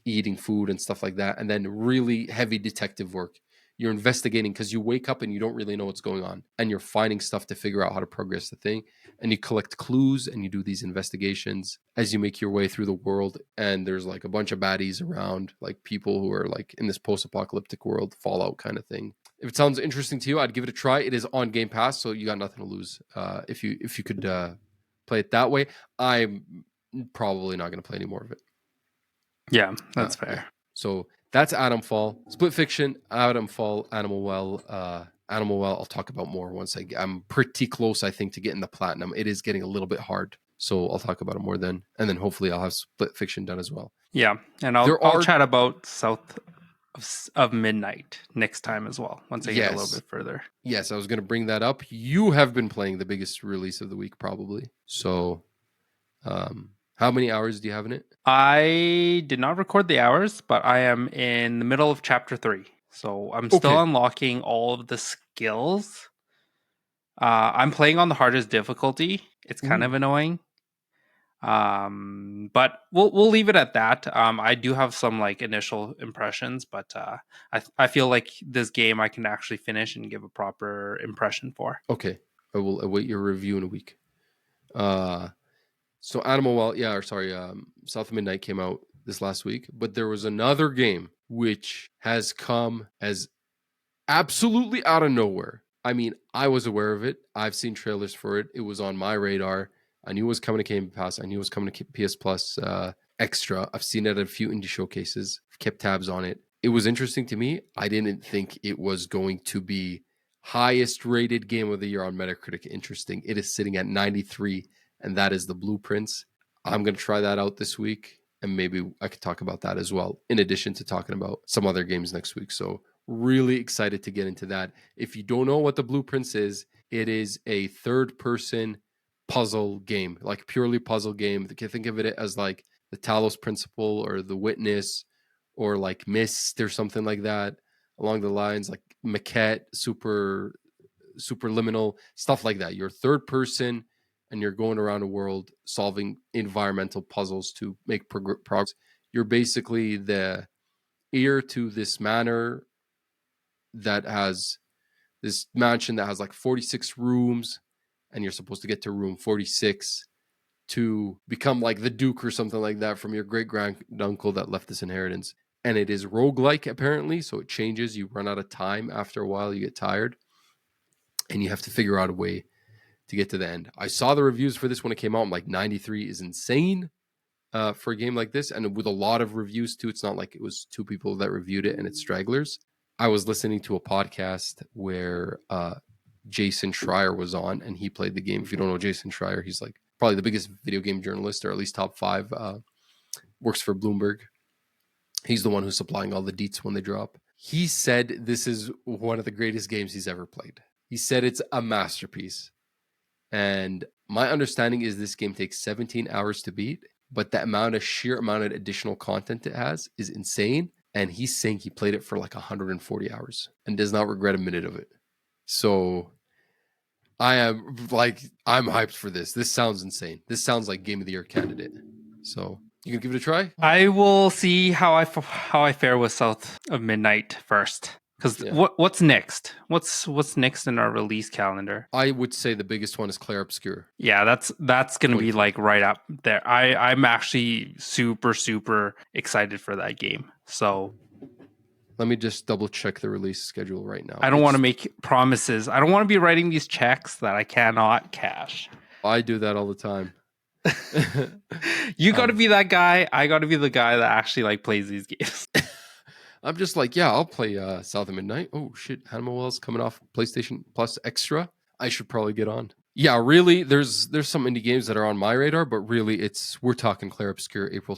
eating food and stuff like that, and then really heavy detective work. You're investigating because you wake up and you don't really know what's going on, and you're finding stuff to figure out how to progress the thing, and you collect clues and you do these investigations as you make your way through the world. And there's like a bunch of baddies around, like people who are like in this post-apocalyptic world, Fallout kind of thing. If it sounds interesting to you, I'd give it a try. It is on Game Pass, so you got nothing to lose. If you could play it that way, I'm probably not going to play any more of it. Yeah, that's fair. Yeah. So that's Atom Fall, Split Fiction, Atom Fall, Animal Well. Animal Well, I'll talk about more once I'm pretty close, I think, to getting the platinum. It is getting a little bit hard, so I'll talk about it more then, and then hopefully I'll have Split Fiction done as well. Yeah, and I'll chat about South of Midnight next time as well once I get a little bit further. Yes, I was going to bring that up. You have been playing the biggest release of the week, probably. So, how many hours do you have in it? I did not record the hours, but I am in the middle of chapter 3. So I'm still unlocking all of the skills. I'm playing on the hardest difficulty. It's kind of annoying. But we'll leave it at that. I do have some like initial impressions, but I feel like this game I can actually finish and give a proper impression for. Okay, I will await your review in a week. So South of Midnight came out this last week, but there was another game which has come as absolutely out of nowhere. I mean, I was aware of it. I've seen trailers for it. It was on my radar. I knew it was coming to Game Pass. I knew it was coming to PS Plus Extra. I've seen it at a few indie showcases. I've kept tabs on it. It was interesting to me. I didn't think it was going to be highest rated game of the year on Metacritic. Interesting. It is sitting at 93, and that is The Blueprints. I'm going to try that out this week, and maybe I could talk about that as well, in addition to talking about some other games next week. So really excited to get into that. If you don't know what The Blueprints is, it is a third-person puzzle game, like purely puzzle game. You can think of it as like the Talos Principle or The Witness or like Myst or something like that, along the lines like Maquette, Superliminal, stuff like that. You're third person and you're going around the world solving environmental puzzles to make progress. You're basically the heir to this manor that has this mansion that has like 46 rooms, and you're supposed to get to room 46 to become like the Duke or something like that from your great granduncle that left this inheritance. And it is roguelike apparently, so it changes. You run out of time after a while, you get tired, and you have to figure out a way to get to the end. I saw the reviews for this when it came out. I'm like, 93 is insane for a game like this, and with a lot of reviews too. It's not like it was two people that reviewed it and it's stragglers. I was listening to a podcast where Jason Schreier was on, and he played the game. If you don't know Jason Schreier, he's like probably the biggest video game journalist, or at least top 5. Works for Bloomberg. He's the one who's supplying all the deets when they drop. He said this is one of the greatest games he's ever played. He said it's a masterpiece. And my understanding is this game takes 17 hours to beat, but the sheer amount of additional content it has is insane. And he's saying he played it for like 140 hours and does not regret a minute of it. So I'm hyped for this. This sounds insane. This sounds like Game of the Year candidate. So you can give it a try? I will see how I fare with South of Midnight first. Because what's next? What's next in our release calendar? I would say the biggest one is Clair Obscur. Yeah, that's gonna be like right up there. I'm actually super excited for that game. So let me just double check the release schedule right now. I don't want to make promises. I don't want to be writing these checks that I cannot cash. I do that all the time. You got to be that guy. I got to be the guy that actually like plays these games. I'm just like, yeah, I'll play South of Midnight. Oh shit, Hannibal Wells coming off PlayStation Plus Extra. I should probably get on. Yeah, really, there's some indie games that are on my radar, but really we're talking Clair Obscur April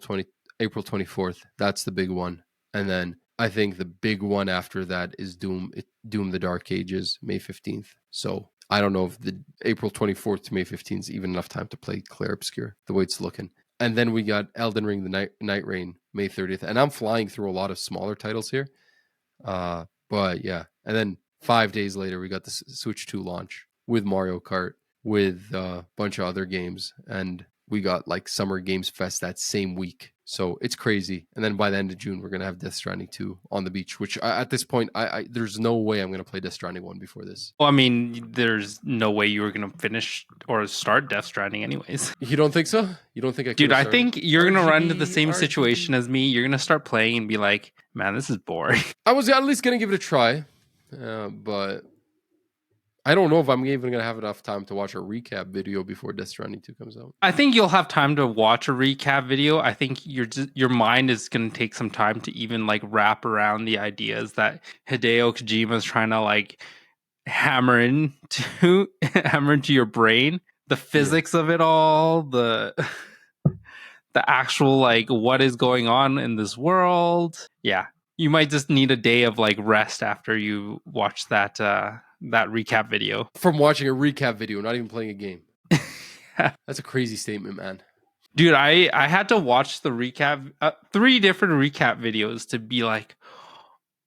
24th. That's the big one. And then I think the big one after that is Doom the Dark Ages, May 15th. So I don't know if the April 24th to May 15th is even enough time to play Clair Obscur, the way it's looking. And then we got Elden Ring, the Night Reign, May 30th. And I'm flying through a lot of smaller titles here. But yeah. And then 5 days later, we got the Switch 2 launch with Mario Kart, with a bunch of other games. And we got like Summer Games Fest that same week. So it's crazy. And then by the end of June, we're going to have Death Stranding 2 on the beach, which at this point, there's no way I'm going to play Death Stranding 1 before this. Well, I mean, there's no way you were going to finish or start Death Stranding anyways. You don't think so? You don't think I could? Dude, I think you're going to run into the same situation as me. You're going to start playing and be like, man, this is boring. I was at least going to give it a try, but I don't know if I'm even going to have enough time to watch a recap video before Death Stranding 2 comes out. I think you'll have time to watch a recap video. I think your mind is going to take some time to even like wrap around the ideas that Hideo Kojima is trying to like hammer into your brain. The physics of it all, the actual like what is going on in this world. Yeah. You might just need a day of like rest after you watch that recap video. From watching a recap video, not even playing a game. That's a crazy statement, man. Dude, I had to watch the recap, 3 different recap videos to be like,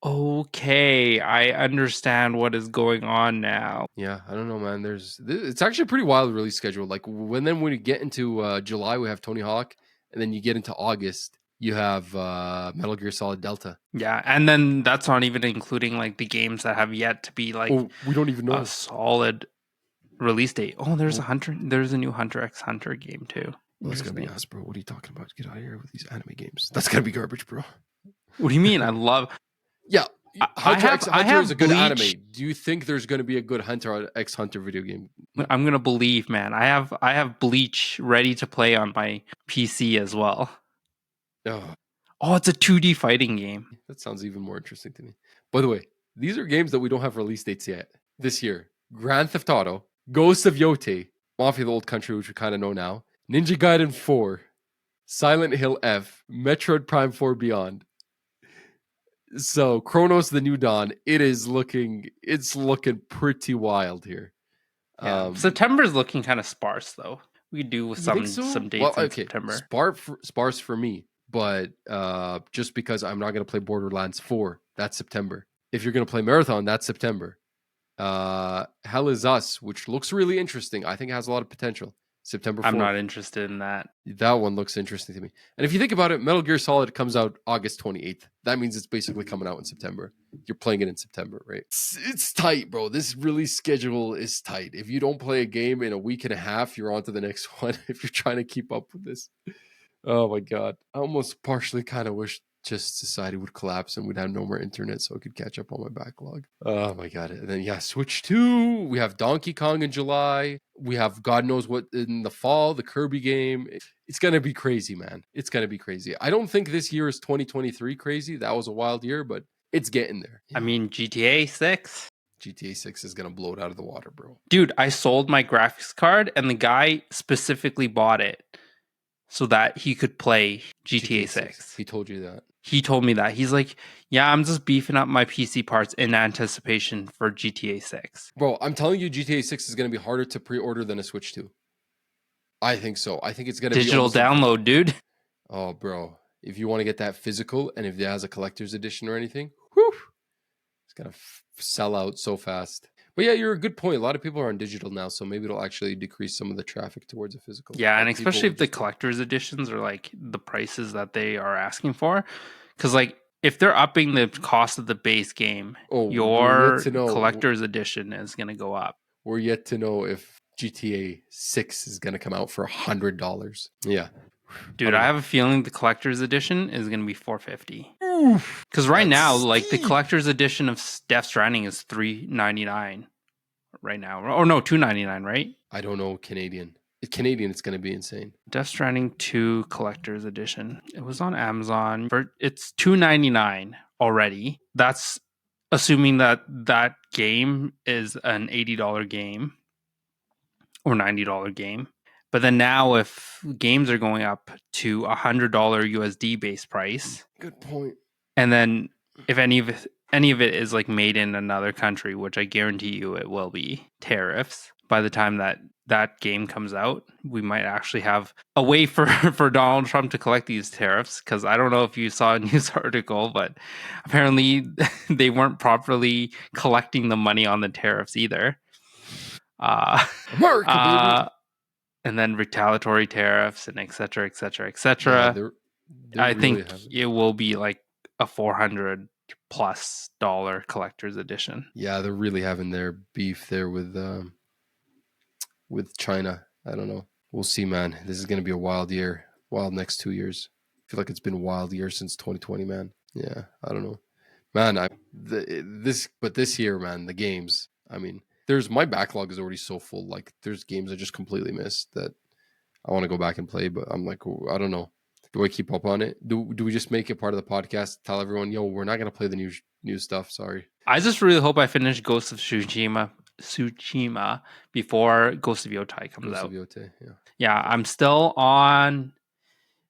Okay, I understand what is going on now. Yeah, I don't know, man. It's actually a pretty wild release schedule. Like when we get into July, we have Tony Hawk, and then you get into August, you have Metal Gear Solid Delta. Yeah, and then that's not even including like the games that have yet to be like We don't even know a solid release date. Oh, there's a new Hunter x Hunter game too. Well, that's gonna be us, bro. What are you talking about? Get out of here with these anime games. That's gonna be garbage, bro. What do you mean? I love. Yeah, Hunter x Hunter is a good Bleach. anime. Do you think there's gonna be a good Hunter x Hunter video game? I'm gonna believe, man. I have Bleach ready to play on my PC as well. Oh, it's a 2D fighting game. That sounds even more interesting to me. By the way, these are games that we don't have release dates yet this year. Grand Theft Auto, Ghost of Yote, Mafia: The Old Country, which we kind of know now, Ninja Gaiden 4, Silent Hill F, Metroid Prime 4 Beyond. So Chronos: The New Dawn. It's looking pretty wild here. Yeah. September's looking kind of sparse though. We could do with some dates in September. Sparse for me, but just because I'm not going to play Borderlands 4, that's September. If you're going to play Marathon, that's September. Hell Is Us, which looks really interesting. I think it has a lot of potential. September 4th. I'm not interested in that. That one looks interesting to me. And if you think about it, Metal Gear Solid comes out August 28th. That means it's basically coming out in September. You're playing it in September, right? It's tight, bro. This release schedule is tight. If you don't play a game in a week and a half, you're on to the next one if you're trying to keep up with this. Oh my God. I almost partially kind of wish just society would collapse and we'd have no more internet so I could catch up on my backlog. Oh my God. And then, Switch 2. We have Donkey Kong in July. We have God knows what in the fall, the Kirby game. It's going to be crazy, man. It's going to be crazy. I don't think this year is 2023 crazy. That was a wild year, but it's getting there. I mean, GTA 6. GTA 6 is going to blow it out of the water, bro. Dude, I sold my graphics card and the guy specifically bought it so that he could play GTA 6. He told you that? He told me that. He's like, yeah, I'm just beefing up my PC parts in anticipation for GTA 6. Bro, I'm telling you, GTA 6 is going to be harder to pre-order than a Switch 2. I think so. I think it's going to be digital download, dude. Oh, bro. If you want to get that physical and if it has a collector's edition or anything, whew, it's going to sell out so fast. But yeah, you're a good point. A lot of people are on digital now, so maybe it'll actually decrease some of the traffic towards a physical. Yeah, and especially if the collector's editions are like the prices that they are asking for. Because like if they're upping the cost of the base game, your collector's edition is going to go up. We're yet to know if GTA 6 is going to come out for $100. Yeah. Dude, I have a feeling the collector's edition is going to be $450. Because right now, like the collector's edition of Death Stranding is $399 right now. Or no, $299, right? I don't know Canadian. Canadian, it's going to be insane. Death Stranding 2 collector's edition. It was on Amazon. It's $299 already. That's assuming that that game is an $80 game or $90 game. But then now, if games are going up to $100 USD base price, good point. And then if any of it is like made in another country, which I guarantee you it will be, tariffs. By the time that game comes out, we might actually have a way for Donald Trump to collect these tariffs. Because I don't know if you saw a news article, but apparently they weren't properly collecting the money on the tariffs either. America, baby. And then retaliatory tariffs and et cetera, et cetera, et cetera. Yeah, I think it will be like a $400+ collector's edition. Yeah, they're really having their beef there with China. I don't know. We'll see, man. This is going to be a wild year. Wild next 2 years. I feel like it's been a wild year since 2020, man. Yeah, I don't know. Man, this year, man, the games, I mean, my backlog is already so full. Like there's games I just completely missed that I want to go back and play, but I'm like, I don't know. Do I keep up on it? Do we just make it part of the podcast? Tell everyone, yo, we're not going to play the new stuff. Sorry. I just really hope I finish Ghost of Tsushima before Ghost of Yotai comes out. Ghost of Yotai, yeah. Yeah, I'm still on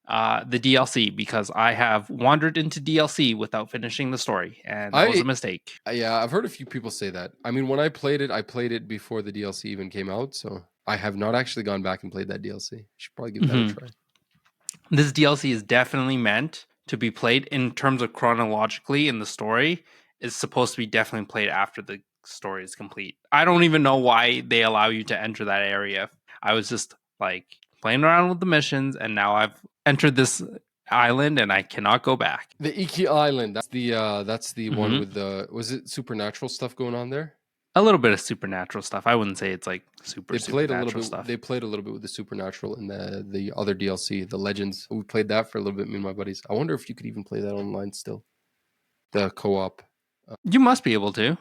the DLC because I have wandered into DLC without finishing the story, and that was a mistake. Yeah, I've heard a few people say that. I mean, when I played it before the DLC even came out, so I have not actually gone back and played that DLC. Should probably give that a try. This DLC is definitely meant to be played in terms of chronologically in the story is supposed to be definitely played after the story is complete. I don't even know why they allow you to enter that area. I was just like playing around with the missions, and now I've entered this island and I cannot go back. The Iki Island. That's the one Mhm. with the, was it supernatural stuff going on there? A little bit of supernatural stuff. I wouldn't say it's like They played a little supernatural bit. stuff. They played a little bit with the supernatural and the other DLC, the Legends. We played that for a little bit, me and my buddies. I wonder if you could even play that online still. The co-op. You must be able to.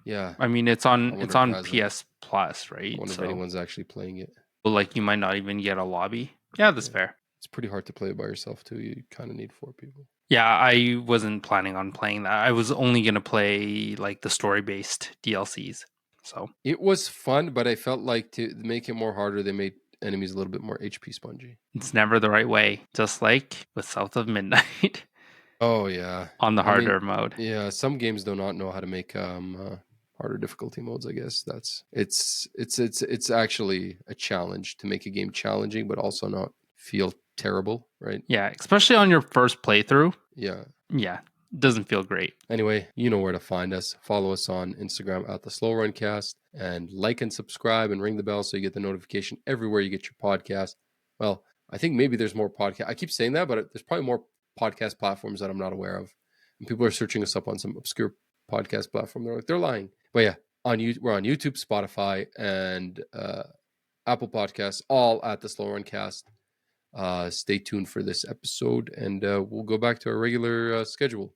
Yeah. I mean, it's I on wonder if it has PS Plus, right? I wonder if So, anyone's actually playing it. like, you might not even get a lobby. Yeah, that's Yeah. fair. It's pretty hard to play it by yourself too. You kind of need 4 people. Yeah, I wasn't planning on playing that. I was only gonna play like the story-based DLCs. So It was fun, but I felt like to make it more harder, they made enemies a little bit more HP spongy. it's never the right way. Just like with South of Midnight Oh yeah, on the I mean, harder mode. yeah. Some games do not know how to make harder difficulty modes. I guess it's actually a challenge to make a game challenging, but also not feel terrible, right? Yeah, especially on your first playthrough. Yeah. Yeah, doesn't feel great. Anyway, you know where to find us. Follow us on Instagram at the Slow Runcast, and like and subscribe and ring the bell so you get the notification everywhere you get your podcast. Well, I think maybe there's more podcast. I keep saying that, but there's probably more podcast platforms that I'm not aware of. And people are searching us up on some obscure podcast platform. They're like, they're lying. But yeah, we're on YouTube, Spotify, and Apple Podcasts, all at the Slow Runcast. Stay tuned for this episode, and we'll go back to our regular schedule.